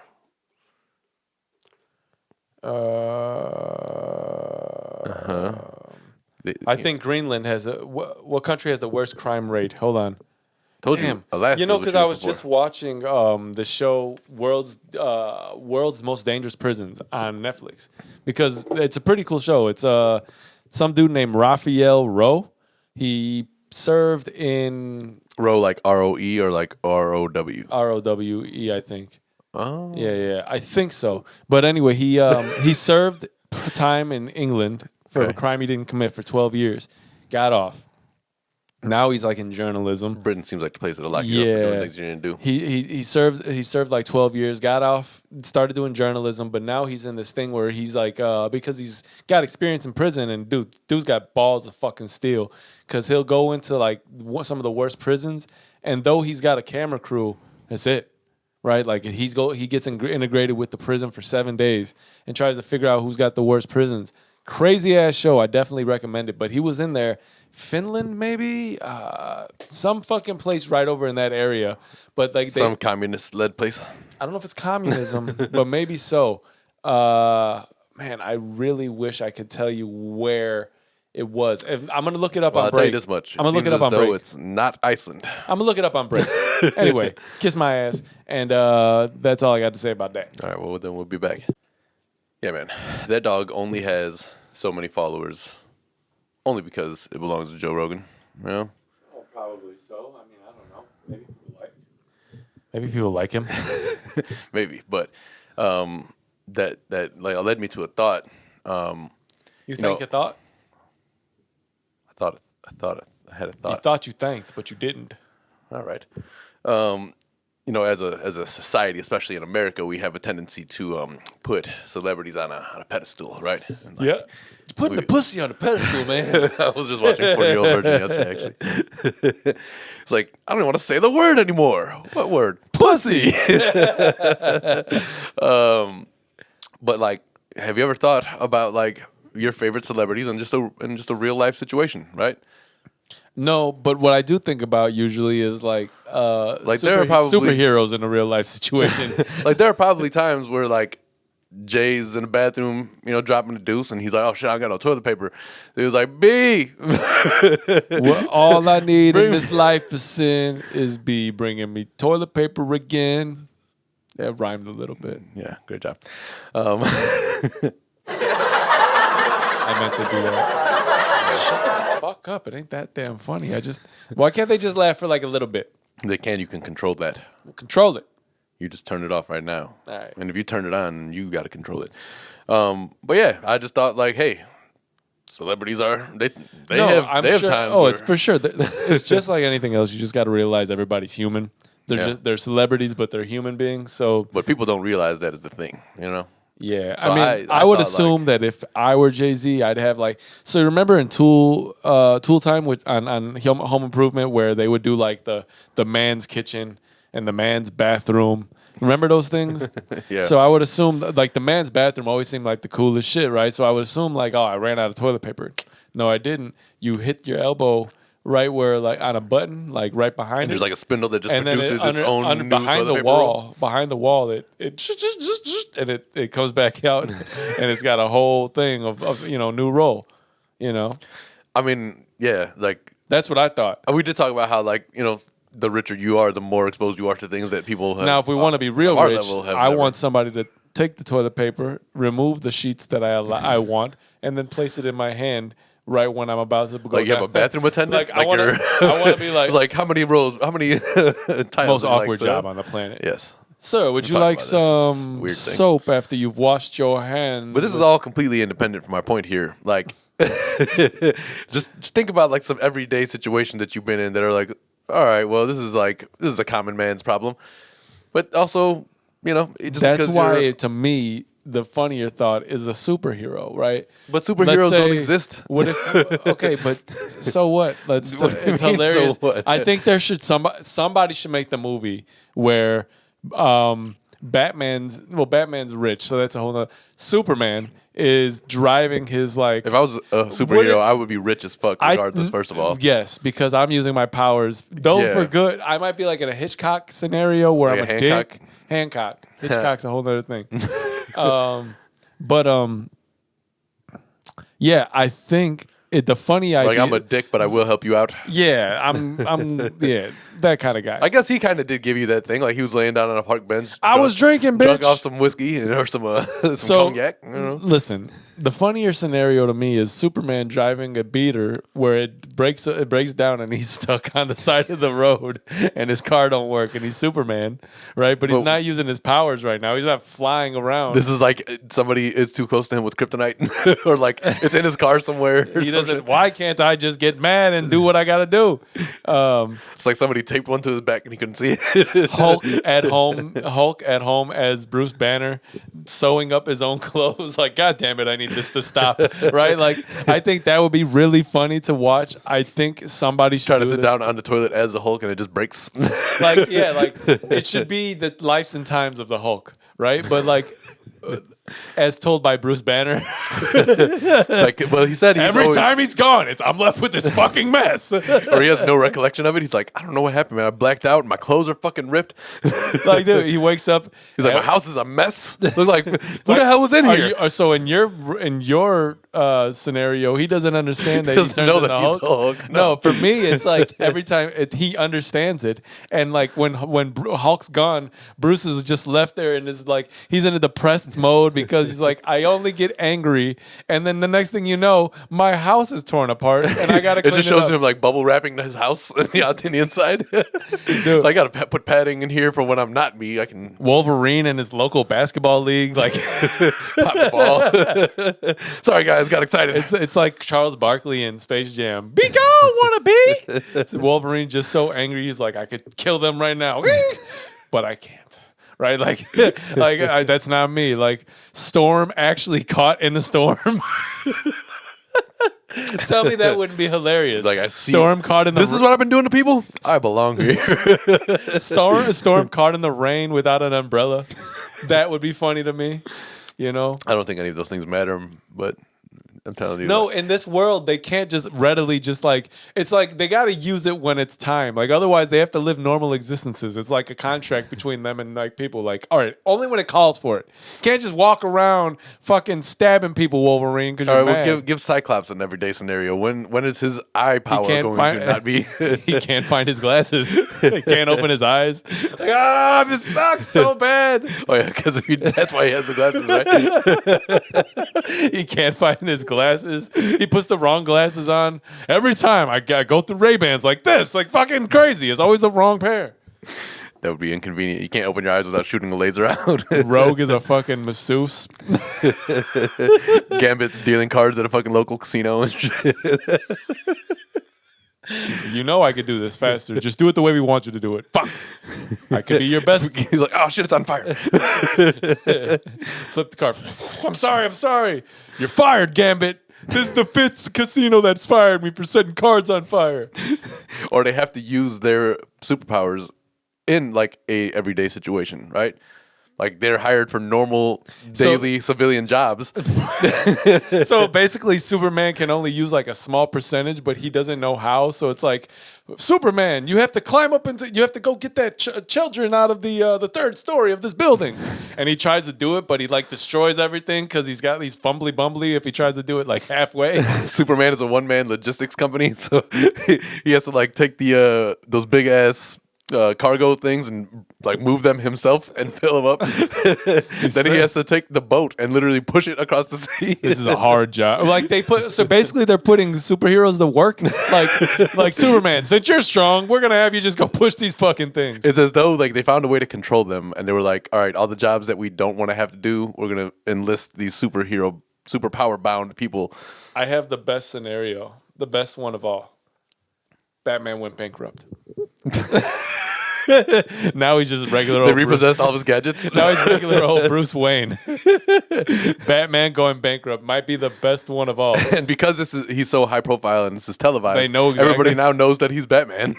I think Greenland has what country has the worst crime rate? Hold on. Told you, Alaska. Because I was just watching the show World's Most Dangerous Prisons on Netflix because it's a pretty cool show. It's some dude named Raphael Rowe. He served in Rowe like ROE or like ROW? ROWE, I think. Oh, Yeah, I think so. But anyway, he served time in England for a crime he didn't commit for 12 years. Got off. Now he's like in journalism. Britain seems like the place that'll lock you up for doing things you didn't do. He served like 12 years, got off, started doing journalism, but now he's in this thing where he's like because he's got experience in prison and dude's got balls of fucking steel because he'll go into like some of the worst prisons and though he's got a camera crew, that's it. Right, like he gets integrated with the prison for 7 days and tries to figure out who's got the worst prisons. Crazy ass show. I definitely recommend it. But he was in there, Finland maybe, some fucking place right over in that area. But like some communist led place. I don't know if it's communism, but maybe so. Man, I really wish I could tell you where it was. I'm gonna look it up on I'll break. tell you this much. I'm gonna look it up on break. It's not Iceland. I'm gonna look it up on break. Anyway, kiss my ass, and that's all I got to say about that. All right, well then we'll be back. Yeah, man, that dog only has so many followers, only because it belongs to Joe Rogan. You know? Oh, probably so. I mean, I don't know. Maybe people like him. Maybe, but that like led me to a thought. You think know, you thought? I had a thought. You thought you thanked, but you didn't. All right. As a society, especially in America, we have a tendency to put celebrities on a pedestal, right? And Yeah. You're putting the pussy on a pedestal, man. I was just watching 40-Year-Old Virgin yesterday, actually. It's like, I don't even want to say the word anymore. What word? Pussy. But like, have you ever thought about like your favorite celebrities in just a real life situation, right? No, but what I do think about usually is like there are probably superheroes in a real life situation. Like there are probably times where like Jay's in the bathroom, dropping the deuce, and he's like, "Oh shit, I got no toilet paper." He was like, "B, Well, all I need in this life is B bringing me toilet paper again." That rhymed a little bit. Yeah, great job. I meant to do that. Shut the fuck up. It ain't that damn funny. Why can't they just laugh for like a little bit? They can. You can control that. Control it. You just turn it off right now. All right. And if you turn it on, you got to control it. But yeah, I just thought like, hey, celebrities they have times. Oh, it's for sure. It's just like anything else. You just got to realize everybody's human. They're celebrities, but they're human beings. So, but people don't realize that is the thing, Yeah, So I would assume that if I were Jay-Z, I'd have like. So remember in Tool Time, which on Home Improvement, where they would do like the man's kitchen and the man's bathroom. Remember those things? Yeah. So I would assume like the man's bathroom always seemed like the coolest shit, right? So I would assume like, oh, I ran out of toilet paper. No, I didn't. You hit your elbow right where like on a button, like right behind and it. there's like a spindle that just and produces its own new behind toilet the paper wall. roll. Behind the wall, it and it comes back out, and it's got a whole thing of new roll. I mean, yeah, like That's what I thought. we did talk about how like the richer you are, the more exposed you are to things that people have. Now, if we want to be real rich, I never. want somebody to take the toilet paper, remove the sheets that I want, and then place it in my hand right when I'm about to go. Like you have a bathroom attendant. Like I want to be like it's like how many rows? How many times? most awkward job on the planet. Yes. Sir, would you talk like about this. some It's a weird thing. soap after you've washed your hands? But this is all completely independent from my point here. Like, just think about like some everyday situation that you've been in that are like, all right, well, this is a common man's problem, but also, just That's because why to me the funnier thought is a superhero, right? But superheroes don't exist. What if? Okay, but so what? What do you It's mean, hilarious. so what? I think there should somebody should make the movie where Batman's rich, so that's a whole nother. Superman is driving his like. If I was a superhero, I would be rich as fuck regardless. First of all, yes, because I'm using my powers. Though Yeah. for good, I might be like in a Hitchcock scenario where Like I'm a a Hancock? dick. Hancock. Hitchcock's a whole other thing. Yeah, I think the funny idea. like I'm a dick, but I will help you out. Yeah, I'm yeah, that kind of guy. I guess he kind of did give you that thing. Like he was laying down on a park bench. I was drinking, drunk bitch. off some whiskey or some cognac. Listen, the funnier scenario to me is Superman driving a beater where it breaks down and he's stuck on the side of the road and his car don't work and he's Superman, right? But he's not using his powers right now. He's not flying around. This is like somebody is too close to him with kryptonite, or like it's in his car somewhere. He doesn't. Why can't I just get mad and do what I got to do? It's like somebody taped one to his back and he couldn't see it. Hulk at home as Bruce Banner sewing up his own clothes. Like, God damn it, I need this to stop. Right? Like, I think that would be really funny to watch. I think somebody should Try to sit down on the toilet as the Hulk and it just breaks. Like, yeah, like it should be the lives and times of the Hulk, right? But like, as told by Bruce Banner, Like, well, he said every time he's gone, I'm left with this fucking mess. or he has no recollection of it. He's like, I don't know what happened, man. I blacked out and my clothes are fucking ripped. Like, dude, he wakes up. He's like, my house is a mess. Looks like, who the hell was in here? So in your scenario, he doesn't understand that he Doesn't turns know into that he's Hulk. Hulk. No, for me, it's like every time he understands it, and like when Hulk's gone, Bruce is just left there and is like he's in a depressed mode because he's like, I only get angry, and then the next thing you know, my house is torn apart, and I gotta It clean just it shows up. him like bubble wrapping his house on the inside. Dude. So I gotta put padding in here for when I'm not me. I can Wolverine in his local basketball league, like pop the ball. Sorry guys, got excited. it's like Charles Barkley in Space Jam. Be gone, wanna be? So Wolverine just so angry, he's like, I could kill them right now, but I can't. Right, like, that's not me. Like, Storm actually caught in the storm. Tell me that wouldn't be hilarious. Like, I see Storm caught in the. This is what I've been doing to people. I belong here. Storm caught in the rain without an umbrella. That would be funny to me. You know. I don't think any of those things matter, but I'm telling you. No, in this world, they can't just readily just like, it's like they got to use it when it's time. Like, otherwise, they have to live normal existences. It's like a contract between them and like people. Like, all right, only when it calls for it. Can't just walk around fucking stabbing people, Wolverine, because you're mad. Well, give Cyclops an everyday scenario. When is his eye power going to not be? He can't find his glasses. He can't open his eyes. Like, this sucks so bad. Oh, yeah, because that's why he has the glasses, right? He can't find his glasses. He puts the wrong glasses on. Every time I go through Ray-Bans like this, like fucking crazy. It's always the wrong pair. That would be inconvenient. You can't open your eyes without shooting a laser out. Rogue is a fucking masseuse. Gambit's dealing cards at a fucking local casino and shit. You know I could do this faster. Just do it the way we want you to do it. Fuck. I could be your best. He's like, oh shit, it's on fire. Flip the card. I'm sorry. You're fired, Gambit. This is the fifth casino that's fired me for setting cards on fire. Or they have to use their superpowers in like a everyday situation, right? Like they're hired for normal daily civilian jobs. So basically, Superman can only use like a small percentage, but he doesn't know how. So it's like, Superman, you have to climb up into, you have to go get that children out of the third story of this building. And he tries to do it, but he like destroys everything because he's got these fumbly bumbly if he tries to do it like halfway. Superman is a one-man logistics company, so he has to like take the those big ass cargo things and like move them himself and fill them up. Then he has to take the boat and literally push it across the sea. This is a hard job. Like so basically they're putting superheroes to work. Like Superman, since you're strong, we're gonna have you just go push these fucking things. It's as though like they found a way to control them, and they were like, all right, all the jobs that we don't want to have to do, we're gonna enlist these superpower bound people. I have the best scenario, the best one of all. Batman went bankrupt. Now he's just regular old They repossessed all of his gadgets. Now he's regular old Bruce Wayne. Batman going bankrupt might be the best one of all. And because he's so high profile and this is televised, they know exactly. Everybody now knows that he's Batman.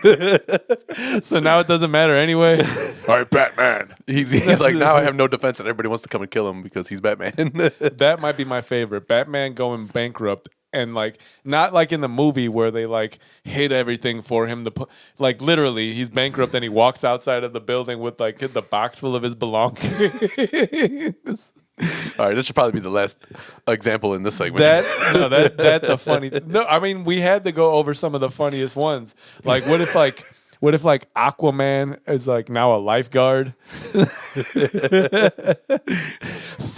So now it doesn't matter anyway. All right, Batman. He's like, now I have no defense, and everybody wants to come and kill him because he's Batman. That might be my favorite. Batman going bankrupt. And like, not like in the movie where they like hid everything for him to put, like literally he's bankrupt and he walks outside of the building with like the box full of his belongings. All right, this should probably be the last example in this segment. That's a funny. No, I mean we had to go over some of the funniest ones. Like what if Aquaman is like now a lifeguard?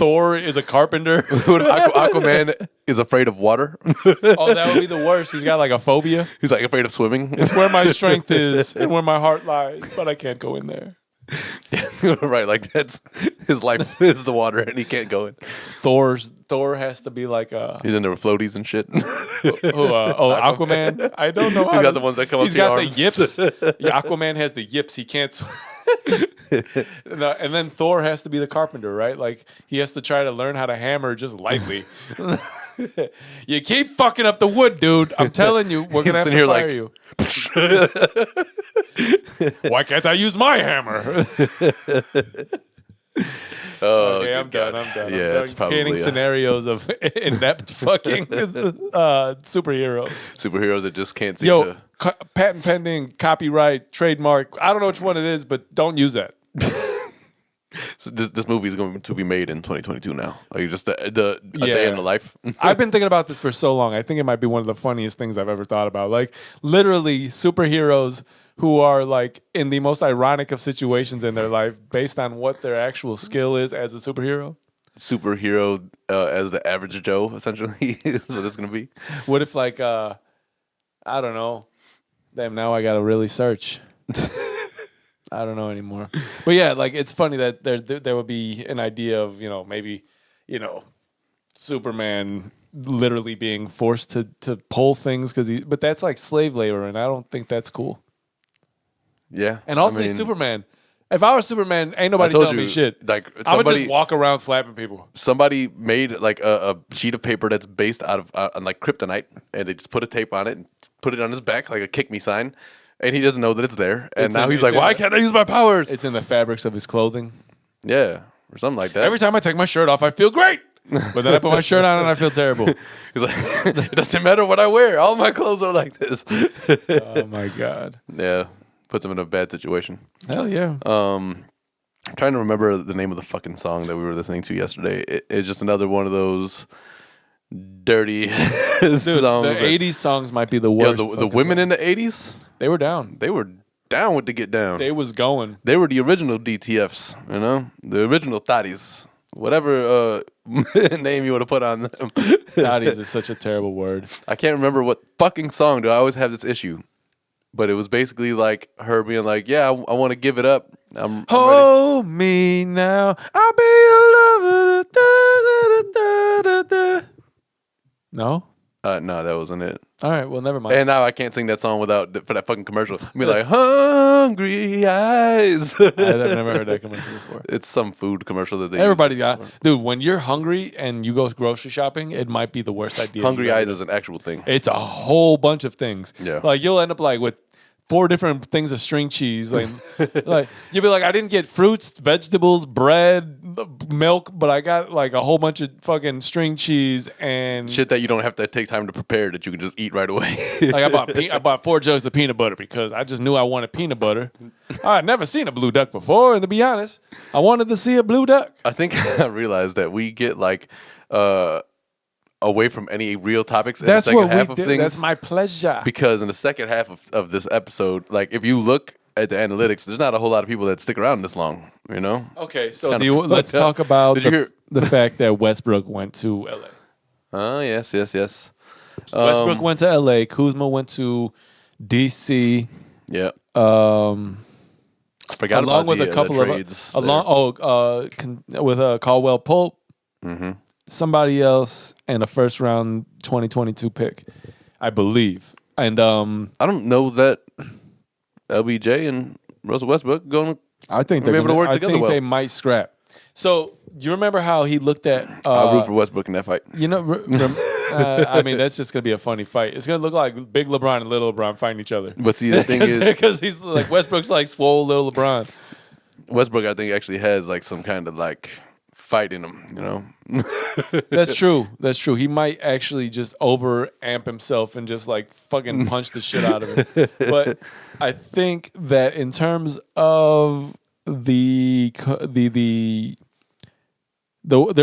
Thor is a carpenter. Aquaman is afraid of water. Oh, that would be the worst. He's got like a phobia. He's like afraid of swimming. It's where my strength is and where my heart lies, but I can't go in there. Right, like that's his life is the water and he can't go in. Thor has to be like he's in there with floaties and shit. Aquaman. I don't know. He's got the ones that come up. He's got the yips. Yeah, Aquaman has the yips. He can't swim. And then Thor has to be the carpenter, right? Like he has to try to learn how to hammer just lightly. You keep fucking up the wood, dude. I'm telling you, we're gonna have to fire you. Why can't I use my hammer? Okay, I'm done. Yeah, it's probably painting scenarios of inept fucking superheroes. Superheroes that just can't seem to. Patent pending, copyright, trademark. I don't know which one it is, but don't use that. So this movie is going to be made in 2022 now. Like just a day in the life. I've been thinking about this for so long. I think it might be one of the funniest things I've ever thought about. Like literally superheroes who are like in the most ironic of situations in their life based on what their actual skill is as a superhero. superhero as the average Joe, essentially, is what it's gonna be. What if like I don't know. Damn, now I gotta really search. I don't know anymore. But yeah, like it's funny that there would be an idea of, maybe, Superman literally being forced to pull things but that's like slave labor, and I don't think that's cool. Yeah, And also he's Superman. If I was Superman, ain't nobody telling me shit. Like I would just walk around slapping people. Somebody made like a sheet of paper that's based out of on like kryptonite, and they just put a tape on it and put it on his back like a kick me sign, and he doesn't know that it's there. And now he's like, "Why can't I use my powers?" It's in the fabrics of his clothing. Yeah, or something like that. Every time I take my shirt off, I feel great. But then I put my shirt on and I feel terrible. He's like, "It doesn't matter what I wear. All my clothes are like this." Oh my god. Yeah, puts him in a bad situation. Hell yeah. I'm trying to remember the name of the fucking song that we were listening to yesterday. It's just another one of those dirty songs. The 80s songs might be the worst. Yeah, the women in the 80s, they were down. They were down with the get down. They was going. They were the original DTFs, the original thotties. Whatever name you want to put on them. Thotties is such a terrible word. I can't remember what fucking song. Do I always have this issue? But it was basically like her being like, "Yeah, I want to give it up. I'm Hold me now. I'll be your lover." No? No, that wasn't it. All right, well, never mind. And now I can't sing that song for that fucking commercial. Be like, "Hungry eyes." I've never heard that commercial before. It's some food commercial that they Everybody got. Dude, when you're hungry and you go grocery shopping, it might be the worst idea. Hungry eyes is an actual thing. It's a whole bunch of things. Yeah. Like you'll end up like with 4 different things of string cheese. Like you'll be like, I didn't get fruits, vegetables, bread, milk, but I got like a whole bunch of fucking string cheese and shit that you don't have to take time to prepare, that you can just eat right away. Like I bought 4 jugs of peanut butter because I just knew I wanted peanut butter. I'd never seen a blue duck before, and to be honest, I wanted to see a blue duck. I think I realized that we get like away from any real topics in the second half of things. That's my pleasure. Because in the second half of this episode, like if you look at the analytics, there's not a whole lot of people that stick around this long, Okay, so let's talk about the fact that Westbrook went to LA. Oh, yes. Westbrook went to LA. Kuzma went to DC. Yeah. Forgot along with a couple of trades with Caldwell Pope. Mm-hmm. Somebody else, and a first round 2022 pick, I believe. And I don't know that LBJ and Russell Westbrook going to be able to work together. I think they might scrap. So you remember how he looked at? I'll root for Westbrook in that fight. I mean, that's just gonna be a funny fight. It's gonna look like Big LeBron and Little LeBron fighting each other. But see, the thing is, because he's like Westbrook's like swole Little LeBron. Westbrook, I think, actually has like some kind of like fight in him, That's true. He might actually just over amp himself and just like fucking punch the shit out of him. But I think that in terms of their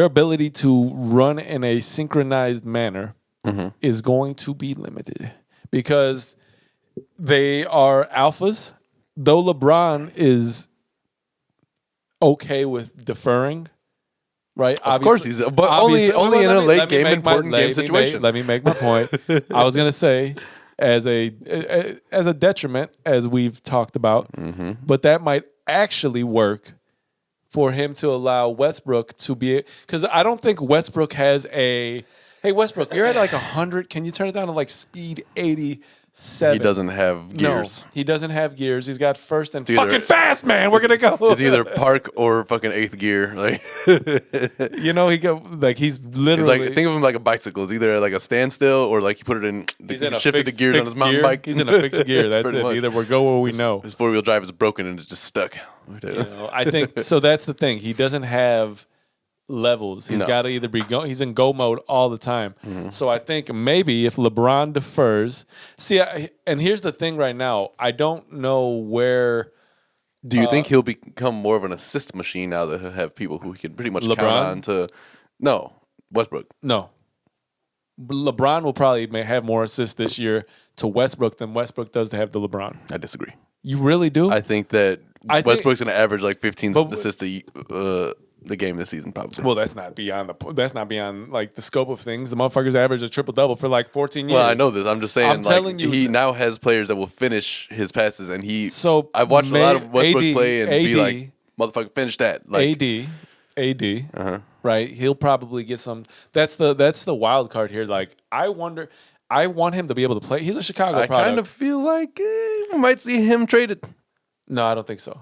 ability to run in a synchronized manner is going to be limited because they are alphas. Though LeBron is okay with deferring. Right, of course he's, but only in a late game, important game situation. Let me make my point. I was gonna say, as a detriment, as we've talked about, but that might actually work for him to allow Westbrook to be, because I don't think Westbrook has a. Hey Westbrook, you're at like 100. Can you turn it down to like speed 87? He doesn't have gears. No, he doesn't have gears. He's got first and fucking fast, man. We're gonna go. It's either park or fucking 8th gear. Like, he's literally. It's like, think of him like a bicycle. It's either like a standstill or like you put it in. He's in a shifted the gears on his mountain bike. He's in a fixed gear. That's it. Either we're go or we know. His 4-wheel drive is broken and it's just stuck. I think so. That's the thing. He doesn't have levels. He's got to either be he's in go mode all the time. So I think maybe if LeBron defers, and here's the thing right now, I don't know where. Do you think he'll become more of an assist machine now that he'll have people who he can pretty much count on to? No, Westbrook. No. LeBron will probably have more assists this year to Westbrook than Westbrook does to have the LeBron. I disagree. You really do? I think that Westbrook's going to average like 15 assists the game this season, probably. Well, that's not beyond like the scope of things. The motherfuckers average a triple double for like 14 years. Well, I know this. I'm just saying. I'm telling you, he now has players that will finish his passes, and So I've watched a lot of Westbrook AD, play and be like, motherfucker, finish that. Like AD, right? He'll probably get some. That's the wild card here. Like I wonder. I want him to be able to play. He's a Chicago product. I kind of feel like we might see him traded. No, I don't think so.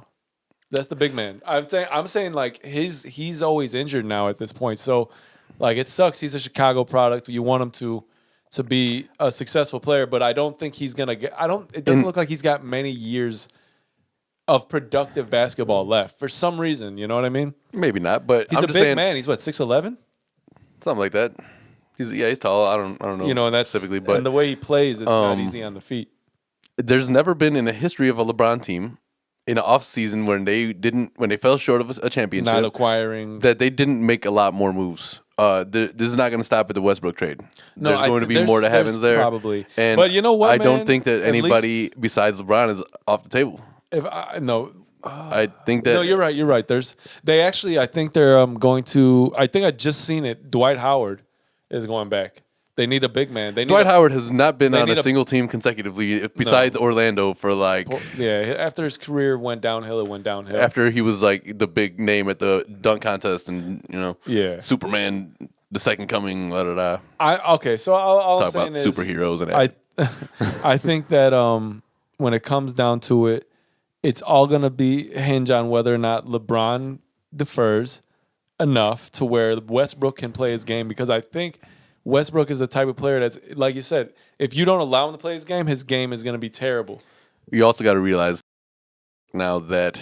That's the big man. I'm saying like he's always injured now at this point. So like it sucks. He's a Chicago product. You want him to be a successful player, but I don't think he's gonna get. It doesn't look like he's got many years of productive basketball left for some reason. You know what I mean? Maybe not, but he's I'm a just big saying, man. He's what, 6'11"? Something like that. He's tall. I don't know. You know, and that's specifically, but and the way he plays, it's not easy on the feet. There's never been in the history of a LeBron team in an off season when they fell short of a championship, Not acquiring that they didn't make a lot more moves. This is not going to stop at the Westbrook trade. No, there's going to be more that happens there, probably. And but you know what? I man? don't think that anybody besides LeBron is off the table. I think that no, you're right. You're right. I think they're going to. I think I just seen it. Dwight Howard is going back. They need a big man. Dwight Howard has not been on a single team consecutively besides Orlando for like. Yeah, after his career went downhill, it went downhill. After he was like the big name at the dunk contest and Superman, the second coming, Okay, so all talk I'm saying about is superheroes and I think that when it comes down to it, it's all gonna be hinge on whether or not LeBron defers enough to where Westbrook can play his game, because I think Westbrook is the type of player that's, like you said, if you don't allow him to play his game is going to be terrible. You also got to realize now that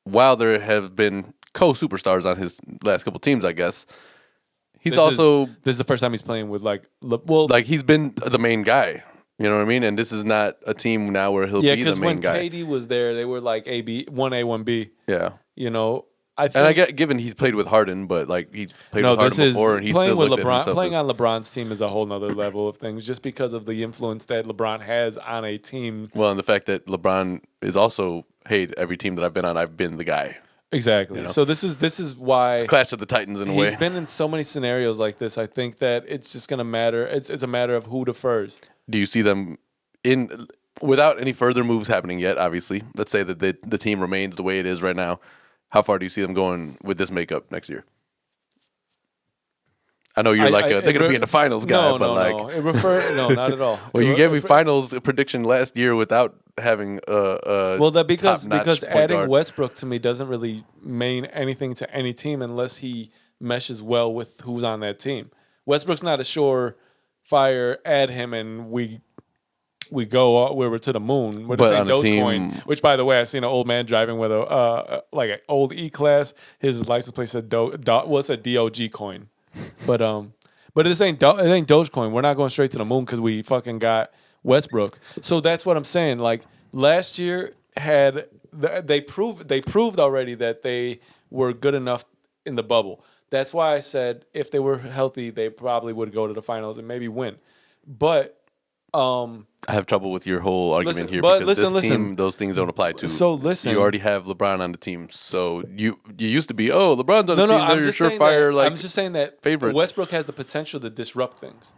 while there have been co-superstars on his last couple teams, I guess, this is the first time he's playing with he's been the main guy. You know what I mean? And this is not a team now where he'll be the main guy. Yeah, because when KD was there, they were like 1A, 1B. Yeah. You know, I get given he played with Harden, but like he played with Harden before, and he playing still with looked LeBron. at himself playing on LeBron's team is a whole nother level of things, just because of the influence that LeBron has on a team. Well, and the fact that LeBron is also, hey, every team that I've been on, I've been the guy. Exactly. You know? So this is why it's Clash of the Titans in a way. He's been in so many scenarios like this. I think that it's just going to matter. It's a matter of who defers. Do you see them without any further moves happening yet? Obviously, let's say that the team remains the way it is right now. How far do you see them going with this makeup next year? I know you're they're going to be in the finals guy, no, not at all. Well, you gave me finals prediction last year without having because adding Westbrook to me doesn't really mean anything to any team unless he meshes well with who's on that team. Westbrook's not a surefire. Add him and we go we were to the moon. We're just saying Dogecoin, which, by the way, I seen an old man driving with a like an old E-Class. His license plate said what's a DOG coin, but this ain't Dogecoin. We're not going straight to the moon because we fucking got Westbrook. So that's what I'm saying. Like last year they proved already that they were good enough in the bubble. That's why I said if they were healthy, they probably would go to the finals and maybe win. But I have trouble with your whole argument here because this team, those things don't apply to. So listen, you already have LeBron on the team. So you used to be LeBron's on the team. I'm just surefire. I'm just saying that favorite. Westbrook has the potential to disrupt things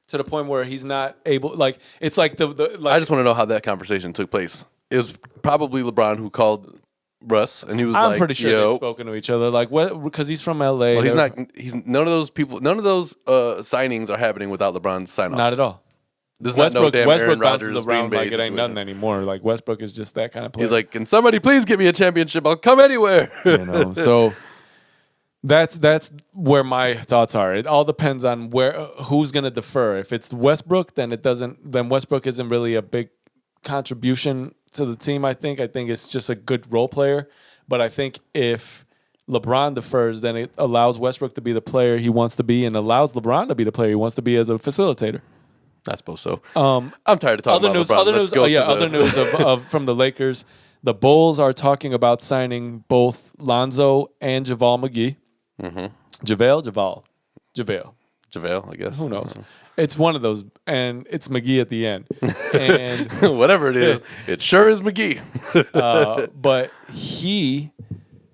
to the point where he's not able. Like it's like I just want to know how that conversation took place. It was probably LeBron who called Russ, and he was I'm pretty sure they've spoken to each other, like because he's from LA. Well, he's not. He's none of those people. None of those signings are happening without LeBron's sign off. Not at all. This is Westbrook bounces around like it ain't nothing anymore. Like Westbrook is just that kind of player. He's like, can somebody please give me a championship? I'll come anywhere. So that's where my thoughts are. It all depends on who's going to defer. If it's Westbrook, then it doesn't. Then Westbrook isn't really a big contribution to the team. I think it's just a good role player. But I think if LeBron defers, then it allows Westbrook to be the player he wants to be, and allows LeBron to be the player he wants to be as a facilitator. I suppose so. I'm tired of talking about LeBron. Other news of from the Lakers. The Bulls are talking about signing both Lonzo and JaVale McGee. Mm-hmm. JaVale, I guess. Who knows? It's one of those, and it's McGee at the end. And whatever it is, it sure is McGee. But he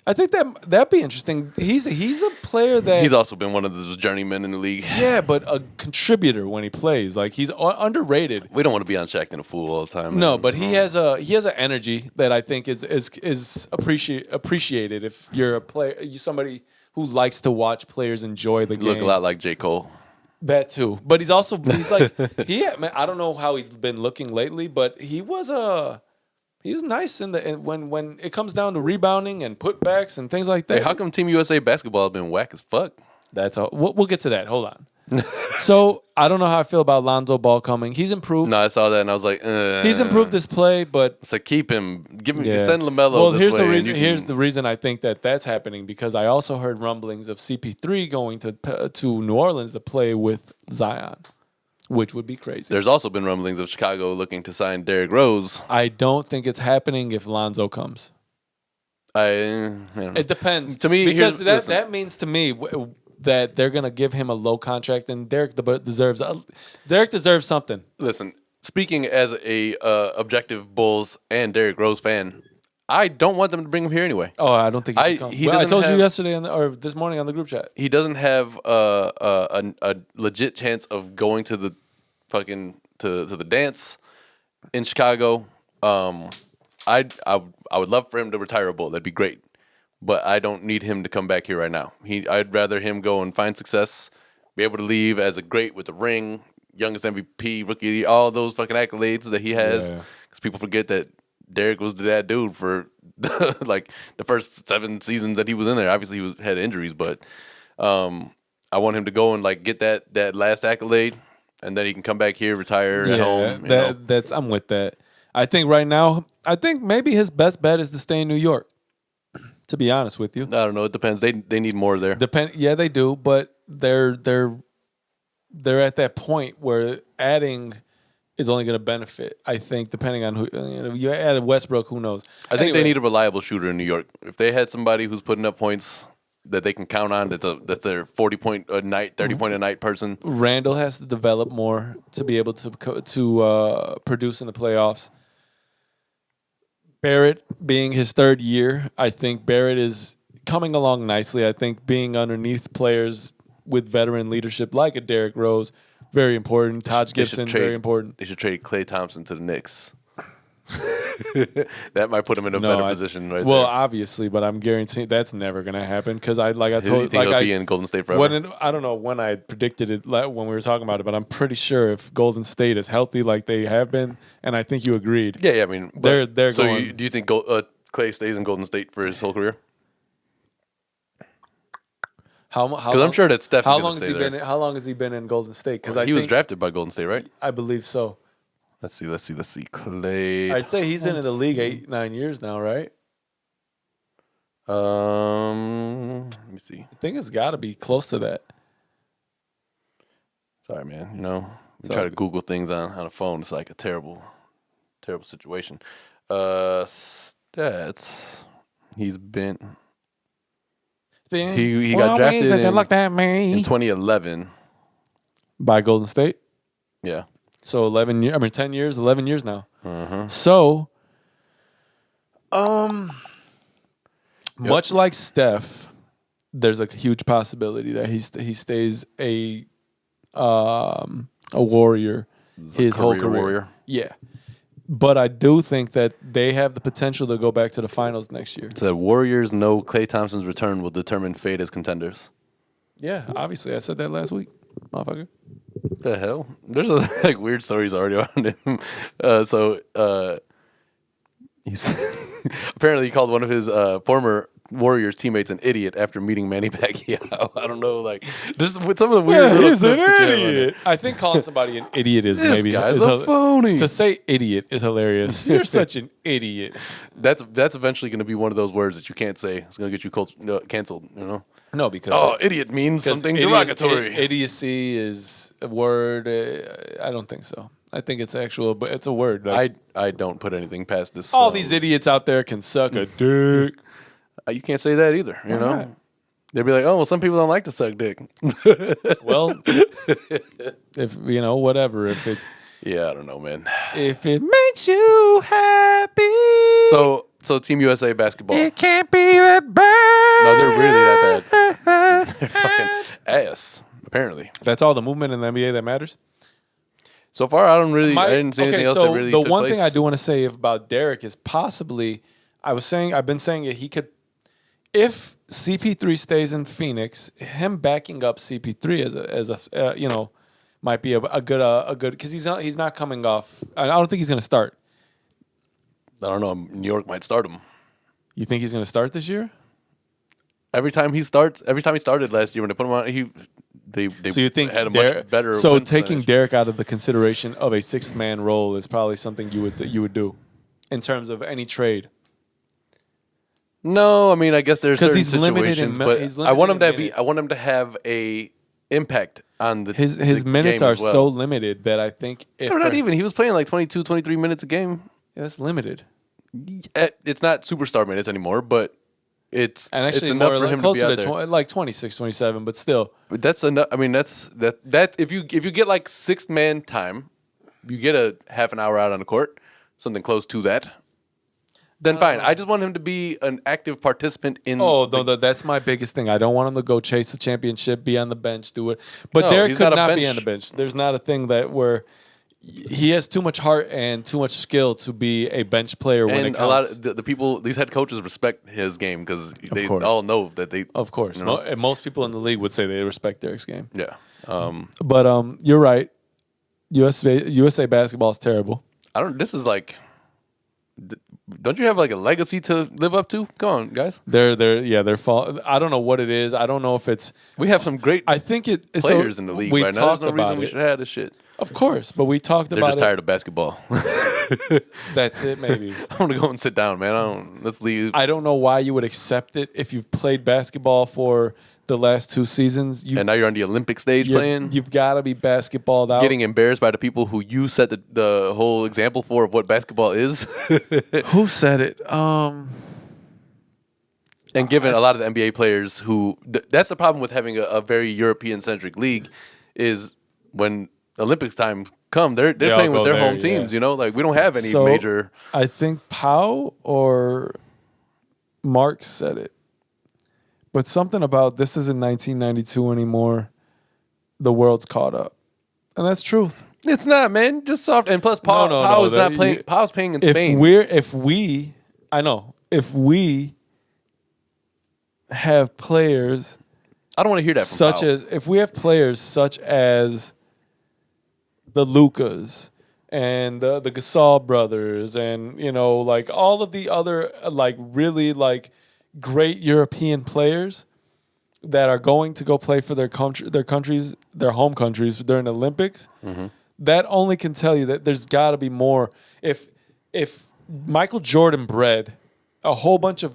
I think that'd be interesting. He's a player that He's also been one of those journeymen in the league. yeah, but a contributor when he plays. Like he's underrated. We don't want to be on Shaq and a fool all the time. No, man. but he has an energy that I think is appreciated if you're a player, you somebody who likes to watch players enjoy the You game. look a lot like J. Cole. That too, but he's like man, I don't know how he's been looking lately, but he was nice when it comes down to rebounding and putbacks and things like that. Hey, how come Team USA basketball has been whack as fuck? That's all. We'll get to that. Hold on. So I don't know how I feel about Lonzo Ball coming. He's improved. No, I saw that and I was like, He's improved his play, but So keep him. yeah. Send LaMelo. Well, this here's way the and reason. you Here's can- the reason I think that's happening because I also heard rumblings of CP3 going to New Orleans to play with Zion, which would be crazy. There's also been rumblings of Chicago looking to sign Derrick Rose. I don't think it's happening if Lonzo comes. I don't know. It depends To me, because listen. that means to me that they're gonna give him a low contract, and Derek deserves something. Listen, speaking as a objective Bulls and Derrick Rose fan, I don't want them to bring him here anyway. Oh, I don't think he should come. he I doesn't told you have- yesterday or this morning on the group chat. He doesn't have a legit chance of going to the fucking to the dance in Chicago. I would love for him to retire a Bull. That'd be great. But I don't need him to come back here right now. I'd rather him go and find success, be able to leave as a great with a ring, youngest MVP, rookie, all those fucking accolades that he has. Yeah. Because people forget that Derek was that dude for like the first 7 seasons that he was in there. Obviously, he had injuries, but I want him to go and like get that last accolade, and then he can come back here, retire at home. That's I'm with that. I think right now, maybe his best bet is to stay in New York. To be honest with you, I don't know. It depends. They need more there. Yeah, they do, but they're at that point where adding is only going to benefit. I think depending on who you add Westbrook, who knows? I think they need a reliable shooter in New York. If they had somebody who's putting up points that they can count on, that's their 40-point a night, 30-point a night person. Randall has to develop more to be able to produce in the playoffs. Barrett being his 3rd year, I think Barrett is coming along nicely. I think being underneath players with veteran leadership like a Derrick Rose, very important. Taj Gibson, very important. They should trade Klay Thompson to the Knicks. That might put him in a better position right well, there. obviously, but I'm guaranteeing that's never going to happen because I Who do you told think he'll be in Golden State forever? I don't know when I predicted it when we were talking about it, but I'm pretty sure if Golden State is healthy like they have been, and I think you agreed. Yeah. I mean, They're so going. do you think Klay stays in Golden State for his whole career? Because I'm sure that Steph. How is long gonna has he stay there. been? How long has he been in Golden State? Because He was drafted by Golden State, right? I believe so. Let's see. Klay. I'd say he's been in the league 8-9 years now, right? Let me see. I think it's got to be close to that. Sorry, man. You know, we So- try to Google things on a phone. It's like a terrible situation. Stats. He's been. He got drafted in 2011. By Golden State. Yeah. So 10 years, 11 years now. Uh-huh. So, much like Steph, there's a huge possibility that he stays a warrior his whole career. Warrior. Yeah, but I do think that they have the potential to go back to the finals next year. So Warriors know Klay Thompson's return will determine fate as contenders. Yeah, obviously, I said that last week, motherfucker. The hell? There's like weird stories already around him. He's apparently he called one of his former Warriors teammates an idiot after meeting Manny Pacquiao. I don't know, like just with some of the weird. Yeah, little he's an clips that you have on idiot. it. I think calling somebody an idiot is This maybe guy's is a phony. To say idiot is hilarious. You're such an idiot. That's eventually going to be one of those words that you can't say. It's going to get you canceled. You know. No, because Idiot means something derogatory. Idiocy is a word. I don't think so. I think it's actual, but it's a word. Like, I don't put anything past this. all these idiots out there can suck a dick. You can't say that either. You know. not? They'd be like, oh well, some people don't like to suck dick. Well, if whatever. If Yeah, I don't know, man. If it makes you happy, So Team USA basketball. it can't be that bad. No, they're really that bad. They're fucking ass, apparently. That's all the movement in the NBA that matters. So far, I didn't see anything else that really the took one place. thing I do want to say about Derek is possibly, I've been saying it. He could, if CP3 stays in Phoenix, him backing up CP3 as a might be a good because he's not coming off. I don't think he's going to start. I don't know. New York might start him. You think he's going to start this year? Every time he started last year when they put him on, they So you think had a much better. So win taking percentage. Derek out of the consideration of a sixth man role is probably something you would do in terms of any trade. No, I mean I guess there's 'Cause certain he's limited situations, in but he's I want him limited to in be. minutes. I want him to have a impact on the His the minutes game are as well. so limited that I think if No, not even. He was playing like 22, 23 minutes a game. Yeah, that's limited. It's not superstar minutes anymore, but it's And actually, it's enough more for like him to be closer out to there. like 26, 27, but still. But that's enough. I mean, that if you get like sixth man time, you get a half an hour out on the court, something close to that. Then fine. I just want him to be an active participant in. Oh, no, that's my biggest thing. I don't want him to go chase a championship, be on the bench, do it. But No, Derek he's could not a not be bench. on the bench. There's not a thing that where he has too much heart and too much skill to be a bench player when it And counts. a lot of the people, these head coaches respect his game because they course. all know that they. Of course. you know? And most people in the league would say they respect Derek's game. Yeah. But you're right. USA basketball is terrible. I don't. This is like. Don't you have like a legacy to live up to? Come on, guys. They're fall. I don't know what it is. I don't know if it's. We have some great I think it players in the league We've right now. talked There's no about reason we it. should have this shit. Of course, but we talked They're about just it. tired of basketball. That's it, maybe. I want to go and sit down, man. Let's leave. I don't know why you would accept it if you've played basketball for the last 2 seasons. And now you're on the Olympic stage playing. You've got to be basketballed out. Getting embarrassed by the people who you set the whole example for of what basketball is. Who said it? And given a lot of the NBA players who that's the problem with having a very European centric league is when Olympics time come, they're all playing with go their there, home teams, you know? Like we don't have any So, major I think Powell or Mark said it, but something about this isn't 1992 anymore. The world's caught up, and that's truth. It's not, man. Just soft and plus Paul No, is not playing Paul's playing in If Spain. we have players I don't want to hear that from such Powell. as if we have players such as the Lucas and the Gasol brothers and like all of the other like really like great European players that are going to go play for their countries, their home countries during the Olympics, that only can tell you that there's got to be more. If Michael Jordan bred a whole bunch of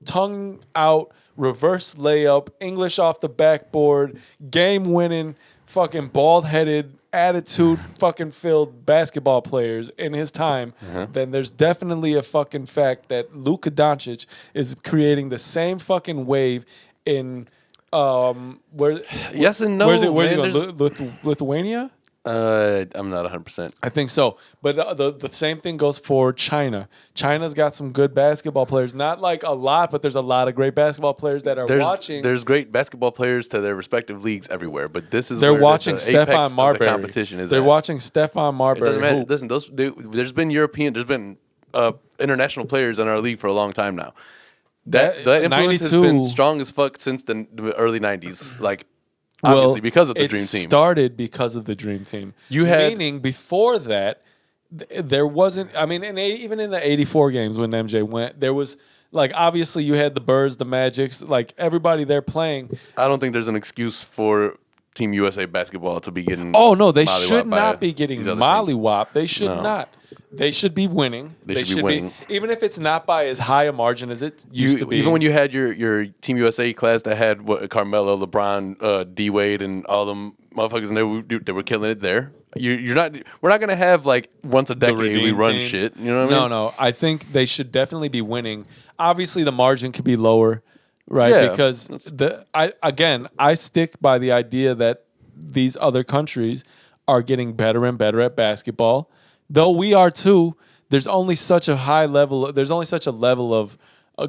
tongue out reverse layup, English off the backboard, game winning, fucking bald headed, attitude fucking filled basketball players in his time, then there's definitely a fucking fact that Luka Doncic is creating the same fucking wave in Yes and no. Where's it man. going? Lithuania? I'm not 100%. I think so. But the same thing goes for China. China's got some good basketball players. Not like a lot, but there's a lot of great basketball players that are watching. There's great basketball players to their respective leagues everywhere, but this is They're where watching the apex Stephon of the Marbury. competition is. They're at. watching Stephon It Marbury. doesn't matter. who- Listen, there's been international players in our league for a long time now. That influence has 92 been strong as fuck since the early '90s. Like obviously because of the Dream Team. It started because of the Dream Team. Meaning before that, there wasn't. I mean, even in the '84 games when MJ went, there was like obviously you had the Birds, the Magics, like everybody there playing. I don't think there's an excuse for Team USA basketball to be getting. Oh no, they mollywopped should by not be getting these other teams. mollywopped. They should No. not. They should be winning. They should be winning. even if it's not by as high a margin as it used to be. Even when you had your Team USA class that had Carmelo, LeBron, D Wade, and all them motherfuckers, and they were killing it there. We're not gonna have like once a decade we redeem run team. shit. You know what I mean? No. I think they should definitely be winning. Obviously, the margin could be lower, right? Yeah, Because I stick by the idea that these other countries are getting better and better at basketball. Though we are too, there's only such a high level. There's only such a level of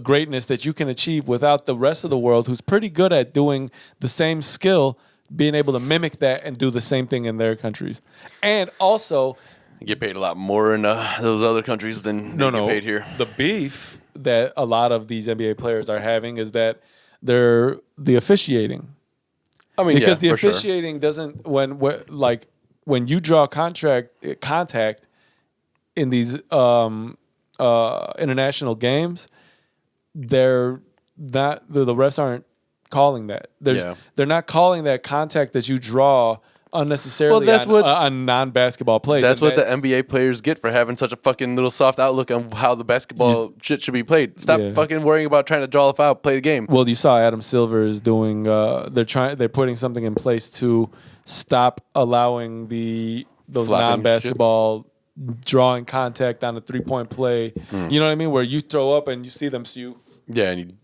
greatness that you can achieve without the rest of the world, who's pretty good at doing the same skill, being able to mimic that and do the same thing in their countries. And also, You get paid a lot more in those other countries than they get paid here. the beef that a lot of these NBA players are having is that they're the officiating. I mean, Because the for sure. officiating doesn't when you draw contact in these international games, they're not the refs aren't calling that. They're not calling that contact that you draw unnecessarily on non-basketball plays. That's what the NBA players get for having such a fucking little soft outlook on how the basketball shit should be played. Stop fucking worrying about trying to draw a foul, play the game. Well, you saw Adam Silver is doing. They're putting something in place to stop allowing those Flopping non-basketball drawing contact on a 3-point play. You know what I mean? Where you throw up and you see them sue. Yeah, and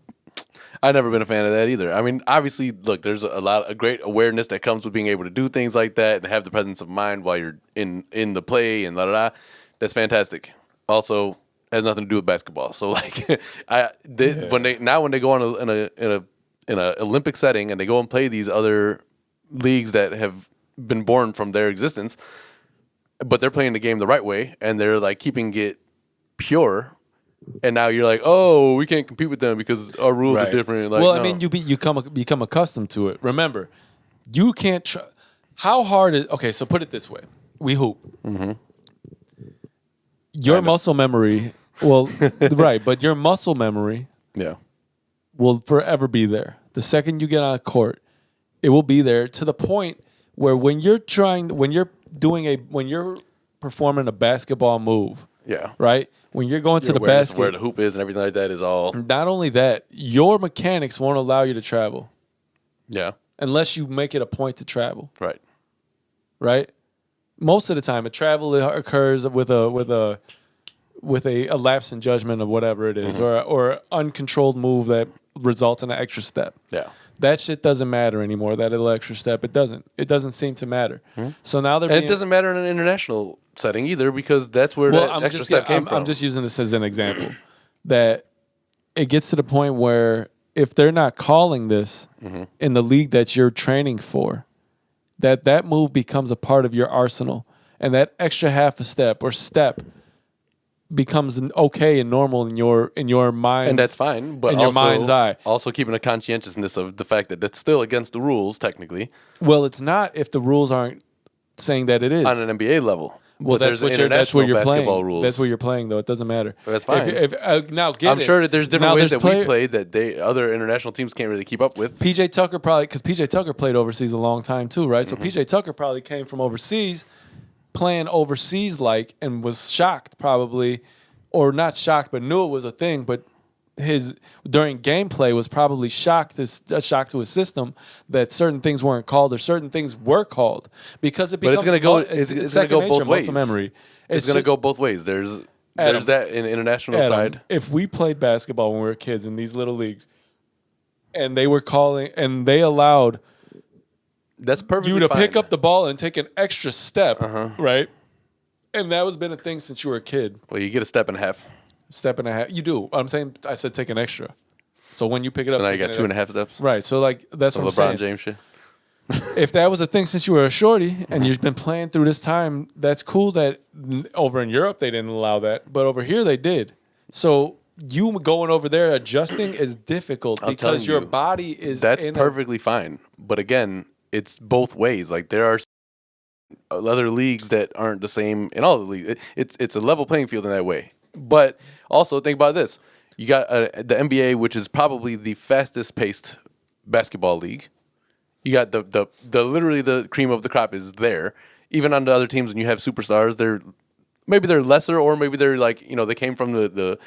I've never been a fan of that either. I mean, obviously, look, there's a great awareness that comes with being able to do things like that and have the presence of mind while you're in the play and That's fantastic. Also, has nothing to do with basketball. So like, when they go on in a Olympic setting and they go and play these other leagues that have been born from their existence, but they're playing the game the right way and they're like keeping it pure. And now you're like, oh, we can't compete with them because our rules are different. Like, I mean, you become accustomed to it. Remember, you can't. How hard is okay? So put it this way: we hoop. Mm-hmm. Your muscle memory, but your muscle memory, will forever be there. The second you get on a court, it will be there to the point where when you're performing a basketball move, right. When you're going to the basket, where the hoop is and everything like that is all. Not only that, your mechanics won't allow you to travel. Yeah. Unless you make it a point to travel. Right. Right. Most of the time, a travel occurs with a lapse in judgment of whatever it is, or uncontrolled move that results in an extra step. Yeah. That shit doesn't matter anymore. That little extra step, it doesn't. It doesn't seem to matter. So now it doesn't matter in an international setting either because that's where that extra step came from. I'm just using this as an example that it gets to the point where if they're not calling this in the league that you're training for, that move becomes a part of your arsenal, and that extra half a step or step becomes okay and normal in your mind, and that's fine. But in your mind's eye, also keeping a conscientiousness of the fact that that's still against the rules technically. Well, it's not if the rules aren't saying that it is on an NBA level. Well, that's what you're playing. Rules. That's what you're playing, though. It doesn't matter. That's fine. I'm sure that there's different ways that we play that other international teams can't really keep up with. PJ Tucker because PJ Tucker played overseas a long time too, right? So PJ Tucker probably came from overseas, playing overseas and was shocked probably, or not shocked, but knew it was a thing. But during gameplay was probably a shock to his system that certain things weren't called or certain things were called because it becomes. But it's going to go both ways. Memory. It's going to go both ways. There's that in international side. If we played basketball when we were kids in these little leagues, and they were calling and they allowed that's perfectly you to fine. pick up the ball and take an extra step, right? And that has been a thing since you were a kid. Well, you get a step and a half. Step and a half. You do. I said take an extra. So when you pick it up, now you got 2.5 steps. Right. So that's what I'm saying. LeBron James shit. If that was a thing since you were a shorty and you've been playing through this time, that's cool that over in Europe they didn't allow that, but over here they did. So you going over there adjusting is difficult because your body is. That's perfectly fine. But again, it's both ways. Like there are other leagues that aren't the same in all the leagues. It's a level playing field in that way. But also think about this: you got the NBA, which is probably the fastest paced basketball league. You got the literally the cream of the crop is there. Even on the other teams, when you have superstars, maybe they're lesser, or maybe they're they came from the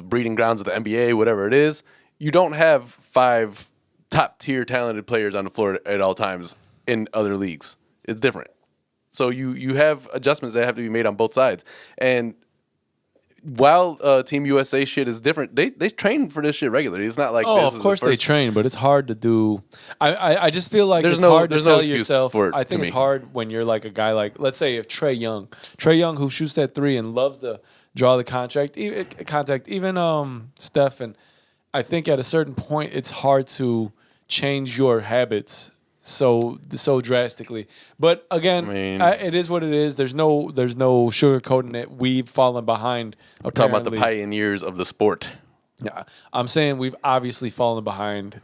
breeding grounds of the NBA, whatever it is. You don't have 5 top tier talented players on the floor at all times in other leagues. It's different. So you have adjustments that have to be made on both sides, and while Team USA shit is different, they train for this shit regularly. It's not like Oh, this of is course the they first. train, but it's hard to do. I just feel like There's it's no- hard to there's no tell excuse yourself. for it I to think it's me. hard when you're like a guy like, let's say, if Trey Young, who shoots that three and loves to draw the contact, even Steph, and I think at a certain point it's hard to change your habits so drastically. But again, I mean- it is what it is. There's no sugarcoating it. We've fallen behind. I'm talking about the apparently. pioneers of the sport. Yeah, I'm saying we've obviously fallen behind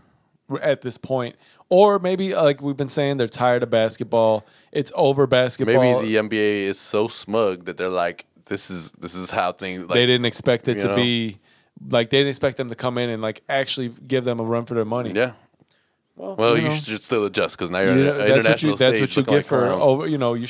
at this point, or maybe like we've been saying, they're tired of basketball. It's over basketball. Maybe the NBA is so smug that they're like, this is how things. Like, they didn't expect it you to know? be like they didn't expect them to come in and like actually give them a run for their money. Yeah. Well, you should still adjust because now you're on an international that's stage. what you looking get like for clowns. over. You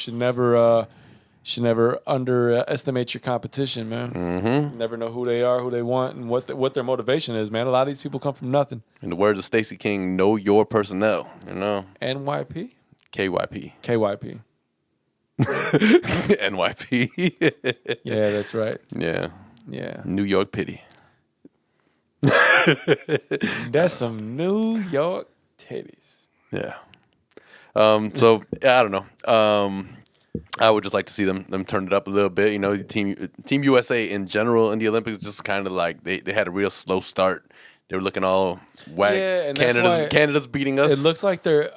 should never underestimate your competition, man. Mm-hmm. You never know who they are, who they want, and what their motivation is, man. A lot of these people come from nothing. In the words of Stacey King, know your personnel. You know, NYP, KYP, KYP. NYP. Yeah, that's right. Yeah, Yeah, New York pity. that's some New York titties. Yeah. So yeah, I don't know. I would just like to see them turn it up a little bit. You know, Team USA in general in the Olympics just kind of like they had a real slow start. They were looking all whack. Yeah, and that's why Canada's beating us. It looks like they're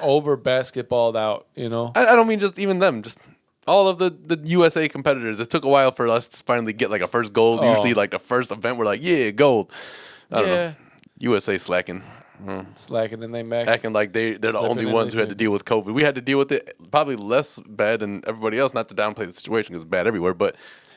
over basketballed out. You know. I don't mean just even them, just all of the USA competitors. It took a while for us to finally get like a first gold. Oh. Usually, like the first event, we're like, yeah, gold. I don't Yeah. know. USA slacking. Slacking and they back. Acting like they're the Slipping only in ones who had the- to deal with COVID. We had to deal with it probably less bad than everybody else. Not to downplay the situation because it's bad everywhere, but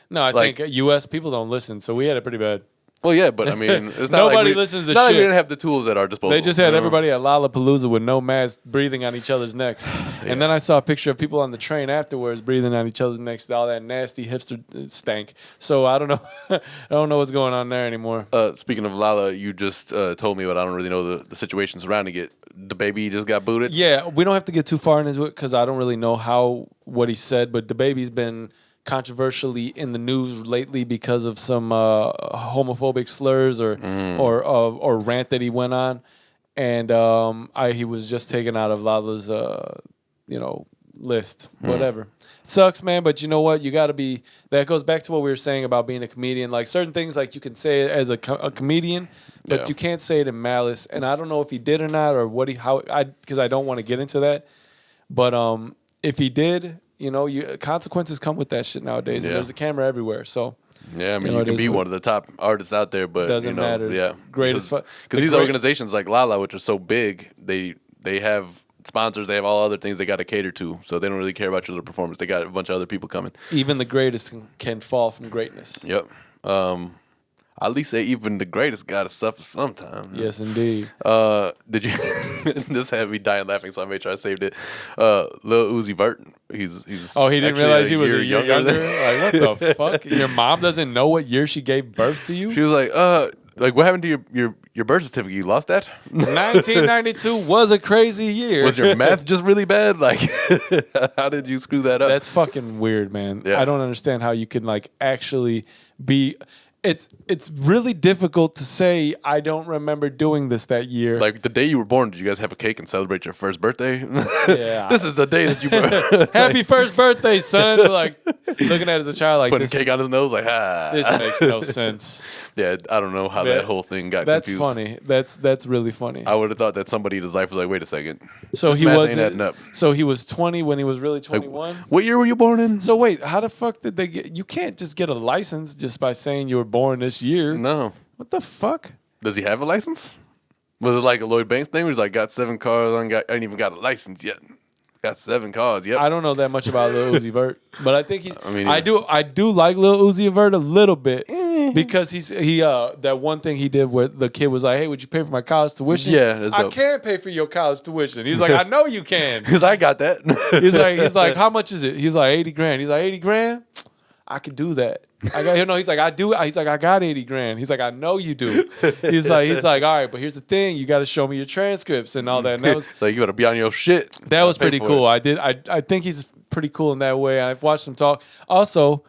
No, I like- think U.S. people don't listen, so we had it pretty bad. well, yeah. But I mean, it's not Nobody like listens to it's not like we shit. didn't have the tools at our disposal. They just had you know? everybody at Lollapalooza with no mask, breathing on each other's necks. And then I saw a picture of people on the train afterwards breathing on each other's necks. All that nasty hipster stank. So I don't know. I don't know what's going on there anymore. Speaking of Lala, you just told me, but I don't really know the situation surrounding it. The baby just got booted. Yeah, we don't have to get too far into it because I don't really know what he said. But the baby's been controversially in the news lately because of some homophobic slurs or rant that he went on, and he was just taken out of Lala's list. Whatever. Sucks, man, but you know what? You got to be. That goes back to what we were saying about being a comedian. Like certain things, like you can say it as a comedian, but Yeah. you can't say it in malice. And I don't know if he did or not, or because I don't want to get into that. But if he did, consequences come with that shit nowadays, and Yeah. there's a camera everywhere. So Yeah, I mean, know, you it can is be what- one of the top artists out there, but Doesn't matter. Yeah, Great as fuck. because The these great- organizations like Lala, which are so big, they have sponsors, they have all other things they got to cater to, so they don't really care about your little performance. They got a bunch of other people coming. even the greatest can fall from greatness. Yep. At least say even the greatest got to suffer sometime. Yes, indeed. Did you? This had me dying laughing, so I made sure I saved it. Lil Uzi Vert. He's Oh, he didn't actually realize he was a year younger younger. than- Like, what the fuck? Your mom doesn't know what year she gave birth to you? She was like, what happened to your birth certificate? You lost that? 1992 was a crazy year. Was your math just really bad? Like, how did you screw that up? That's fucking weird, man. Yeah. I don't understand how you can like actually be. It's really difficult to say I don't remember doing this that year. like the day you were born. Did you guys have a cake and celebrate your first birthday? Yeah. This is the day that you were Happy first birthday, son. Like looking at it as a child, like putting this, cake on his nose. Like, this makes no sense. Yeah, I don't know how Yeah. that whole thing got That's confused. funny. That's really funny. I would have thought that somebody in his life was like, wait a second. So This he math was. ain't adding up. So he was 20 when he was really Like, 21. what year were you born in? So wait, how the fuck did they get? You can't just get a license just by saying you were born this year. No. What the fuck? Does he have a license? Was it like a Lloyd Banks thing where he's like, got 7 cars, I ain't even got a license yet. Got 7 cars, yep. I don't know that much about Lil Uzi Vert, but I think he's. I mean, I do like Lil Uzi Vert a little bit because he that one thing he did where the kid was like, "Hey, would you pay for my college tuition?" Yeah, that's I dope. can't pay for your college tuition. He's like, "I know you can." Because I got that. He's like, "How much is it?" He's like, 80 grand. He's like, 80 grand? I can do that. I got he's like, I do. He's like, I got 80 grand. He's like, I know you do. He's like, all right, but here's the thing, you got to show me your transcripts and all that. And that was like, you got to be on your shit. that was Pay pretty for cool. it. I think he's pretty cool in that way. I've watched him talk. Also,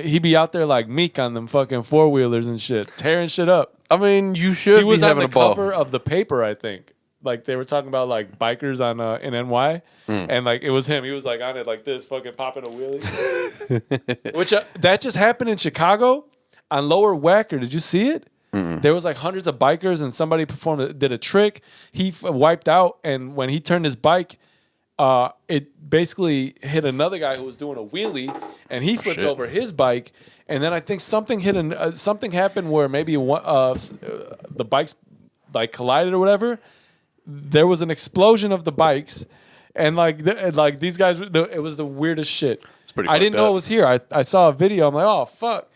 he be out there like Meek on them fucking 4-wheelers and shit, tearing shit up. I mean, you should He was be on having the a ball. cover of the paper, I think. Like they were talking about like bikers on in NY, and like it was him. He was like on it like this, fucking popping a wheelie. Which that just happened in Chicago on Lower Wacker. Did you see it? There was like hundreds of bikers, and somebody did a trick. He wiped out, and when he turned his bike, it basically hit another guy who was doing a wheelie, and he flipped over his bike. And then I think something something happened where maybe the bikes like collided or whatever. There was an explosion of the bikes, and like these guys, it was the weirdest shit. It's pretty. I didn't know it was here. I saw a video. I'm like, oh fuck,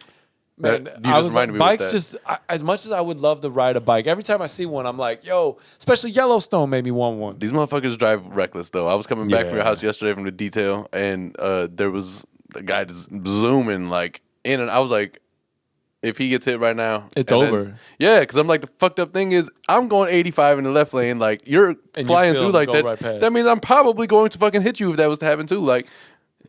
man. You just reminded me bikes. with that. As much as I would love to ride a bike, every time I see one, I'm like, yo. Especially Yellowstone made me want one. These motherfuckers drive reckless though. I was coming back from your Yeah. house yesterday from the detail, and there was a guy just zooming like in, and I was like, if he gets hit right now, It's and over. then, yeah, because I'm like, the fucked up thing is I'm going 85 in the left lane, like you're And flying you feel through them like go that. right past. That means I'm probably going to fucking hit you if that was to happen too. Like,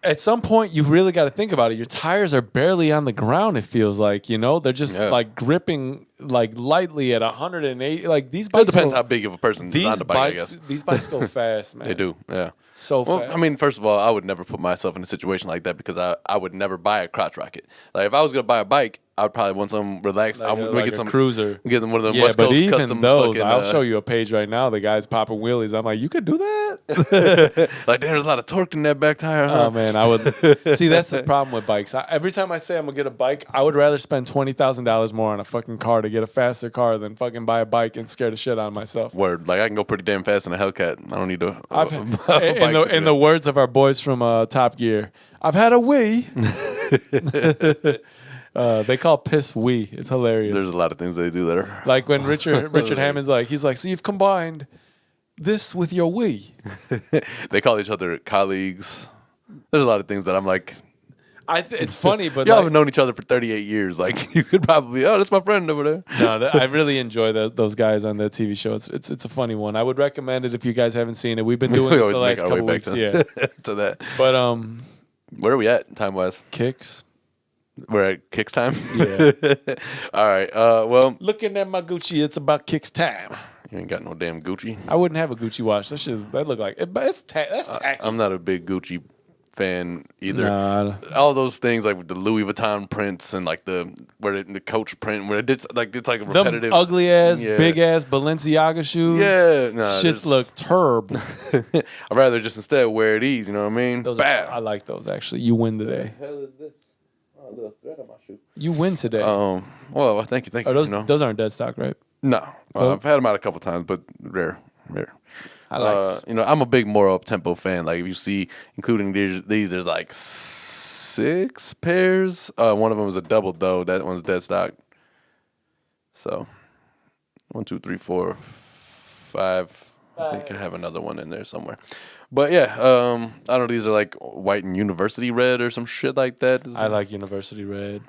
At some point, you really got to think about it. Your tires are barely on the ground. It feels like they're just like gripping like lightly at 180. Like these bikes. it depends how big of a person is on the bike, I guess. These bikes go fast, man. They do, yeah. So Well, fast. I mean, first of all, I would never put myself in a situation like that because I would never buy a crotch rocket. Like if I was gonna buy a bike, I would probably want something relaxed. I would like get a some cruiser. Get them one of them Yeah, West but Coast even customs. those, Fucking, I'll show you a page right now. The guy's popping wheelies. I'm like, you could do that. Like there's a lot of torque in that back tire. Huh? Oh man, I would see. That's the problem with bikes. Every time I say I'm gonna get a bike, I would rather spend $20,000 more on a fucking car to get a faster car than fucking buy a bike and scare the shit out of myself. Word, like I can go pretty damn fast in a Hellcat. I don't need to. In the words of our boys from Top Gear, I've had a wee. They call piss wee. It's hilarious. There's a lot of things they do that are Like when Richard Hammond's like, he's like, so you've combined this with your wee. they call each other colleagues. There's a lot of things that I'm like, It's funny, but y'all like, have known each other for 38 years. Like you could probably, oh, that's my friend over there. no, I really enjoy those guys on that TV show. It's a funny one. I would recommend it if you guys haven't seen it. We've been doing We this always the make last our way couple back weeks. to, Yeah, to that. but Where are we at time wise? kicks. We're at kicks time. Yeah. All right. Well, Looking at my Gucci, it's about kicks time. you ain't got no damn Gucci. I wouldn't have a Gucci watch. That look like it, but that's tacky. I'm not a big Gucci fan either. Nah, All those things like with the Louis Vuitton prints and like the Coach print where it's like a them repetitive. ugly ass, Yeah. big ass Balenciaga shoes. Yeah, nah, shits look terrible. I'd rather just instead wear these. You know what I mean? Those Bam. I like those actually. You win today. hell is this? Oh, a little thread on my shoe. You win today. Well, thank you. Are those you know? those aren't dead stock, right? No, Oh. I've had them out a couple times, but rare. I like. I'm a big more up tempo fan. Like if you see, including these, there's like 6 pairs. One of them is a double though. That one's dead stock. So 1, 2, 3, 4, 5. I think I have another one in there somewhere. But yeah, I don't know. These are like white and university red or some shit like that. I like University Red.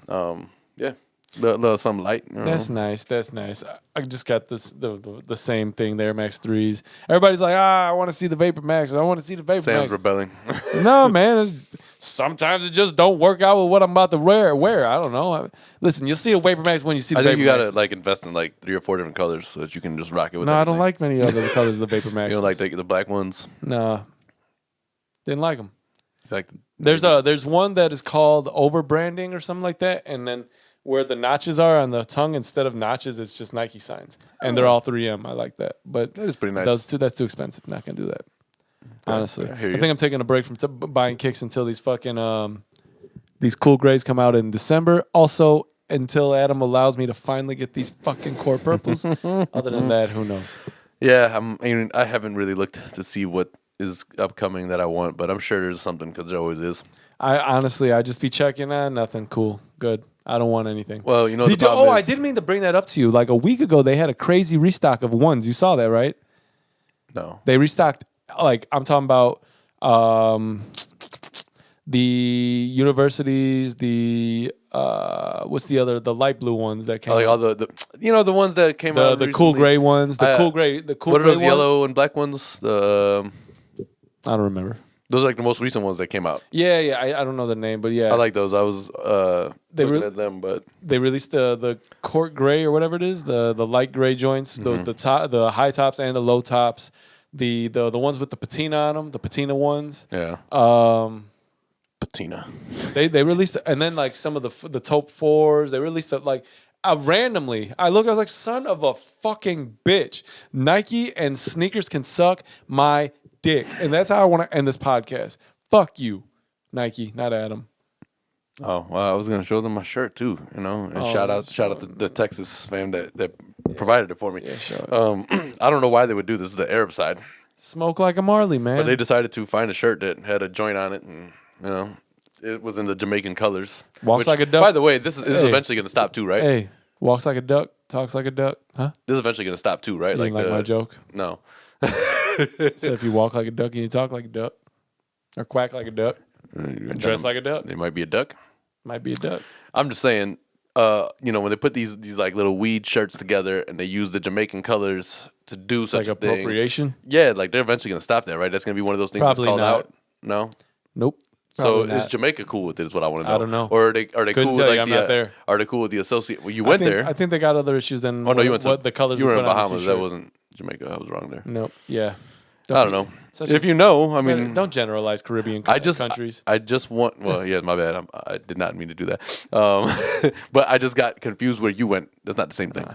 Yeah, little some light. You know. That's nice. That's nice. I just got the same thing. The Air Max 3s. Everybody's like, I want to see the Vapor Max. I want to see the Vapor Sam's Max. rebelling. No, man. Sometimes it just don't work out with what I'm about to wear. I don't know. Listen, you'll see a Vapor Max when you see the I Vapor think you Max. gotta like invest in like 3 or 4 different colors so that you can just rock it with. No, I don't everything. like many other colors of the Vapor Max. You don't like the black ones. No, didn't like them. Like There's one that is called overbranding or something like that, and then where the notches are on the tongue, instead of notches, it's just Nike signs, and they're all 3M. I like that, but that is pretty nice. that's too expensive. Not gonna do that. Honestly, I hear you. think I'm taking a break from buying kicks until these fucking these cool grays come out in December. Also, until Adam allows me to finally get these fucking core purples. Other than that, who knows? Yeah, I haven't really looked to see what is upcoming that I want, but I'm sure there's something because there always is. I just be checking on nothing cool. Good. I don't want anything. Well, you know the problem I is- didn't mean to bring that up to you. Like a week ago, they had a crazy restock of ones. You saw that, right? No. They restocked. Like I'm talking about the universities. The what's the other? The light blue ones that came. Like all the the ones that came out. the cool recently. gray ones. The cool What are gray those yellow and black ones? I don't remember. Those are like the most recent ones that came out. Yeah. I don't know the name, but yeah. I like those. I was looking at them, but they released the court gray or whatever it is, the light gray joints, the high tops and the low tops, the ones with the patina on them, the patina ones. yeah. Patina. They released, and then like some of the taupe 4s, they released it like randomly. I was like, son of a fucking bitch. Nike and sneakers can suck my dick, and that's how I want to end this podcast. Fuck you, Nike, not Adam. Oh, well, I was gonna show them my shirt too, and shout out to the Texas fam that provided it for me. Yeah, sure. I don't know why they would do this. This is the Arab side, Smoke like a Marley, man. but they decided to find a shirt that had a joint on it, and it was in the Jamaican colors. Walks like a duck. By the way, this is eventually gonna stop too, right? Hey, walks like a duck, talks like a duck, huh? This is eventually gonna stop too, right? You like my joke? No. So if you walk like a duck and you talk like a duck, or quack like a duck, dress like a duck, They might be a duck. might be a duck. I'm just saying, when they put these like little weed shirts together and they use the Jamaican colors to do such Like a thing. appropriation? Yeah, like they're eventually gonna stop that, right? That's gonna be one of those things Probably that's called not. out. No. Nope. So Probably is not. Jamaica cool with it? Is what I want to know. I don't know. Or are they Couldn't cool with tell you, like I'm the not there. Are they cool with the associate? Well, you went there. I think they got other issues than Oh no, you went to what the colors You were put in on the Bahamas. That t-shirt. wasn't Jamaica. I was wrong there. Nope. Yeah. I don't know. Such If a- you know, I mean, don't generalize Caribbean countries. I just want. Well, yeah, my bad. I did not mean to do that. But I just got confused where you went. That's not the same thing.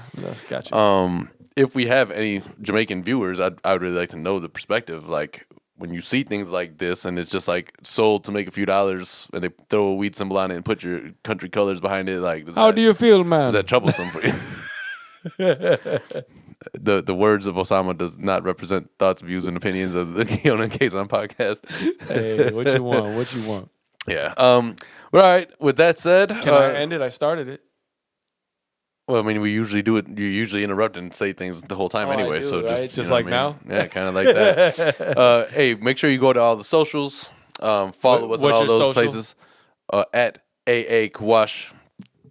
Gotcha. If we have any Jamaican viewers, I would really like to know the perspective. Like when you see things like this, and it's just like sold to make a few dollars, and they throw a weed symbol on it and put your country colors behind it. Like, How do you feel, man? Is that troublesome for you? The words of Osama does not represent thoughts, views, and opinions of the Kiona and Kasson podcast. Hey, what you want? What you want? Yeah. All right. With that said, Can I end it? I started it. Well, I mean, we usually do it. You usually interrupt and say things the whole time Oh, I anyway. do, So right? just Just you know like what I mean? now? Yeah, kind of like that. Hey, make sure you go to all the socials. Follow us on What's all your those social? places. At AA Kawash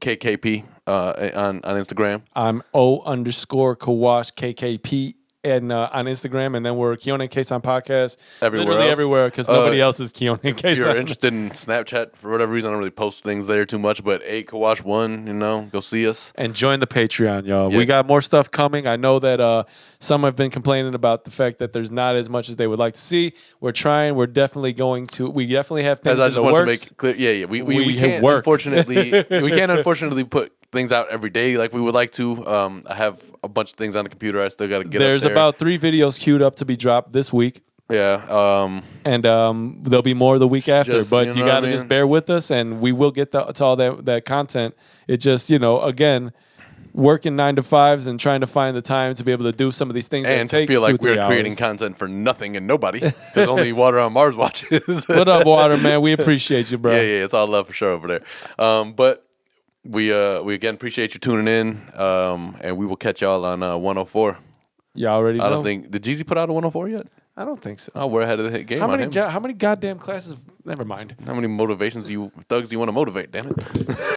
KKP on Instagram. I'm O_Kawash KKP and on Instagram, and then we're Kiona and Kasson podcast. Everywhere Literally else? everywhere, because nobody else is Kiona and If you're Kasson. interested in Snapchat, for whatever reason, I don't really post things there too much, but Kawash 1, go see us. And join the Patreon, y'all. Yeah. We got more stuff coming. I know that some have been complaining about the fact that there's not as much as they would like to see. We're trying. We're definitely going to. We definitely have things As I in just the want works. to make clear, yeah. We We can't work. unfortunately put things out every day like we would like to. I have a bunch of things on the computer I still got to get There's up there. about 3 videos queued up to be dropped this week. Yeah. And there'll be more the week after. Just, But you you know got what to I just mean? bear with us, and we will get to all that content. It just, again, working 9 to 5s and trying to find the time to be able to do some of these things and that take to feel 2 or like 3 we're creating hours. content for nothing and nobody because only Water on Mars watches. What up, Water, man? We appreciate you, bro. Yeah, it's all love for sure over there. But we again appreciate you tuning in, and we will catch y'all on 104. You already know. I don't think did Jeezy put out a 104 yet? I don't think so. Oh, we're ahead of the game. How on many him. how many goddamn classes? Never mind. How many thugs do you want to motivate? Damn it.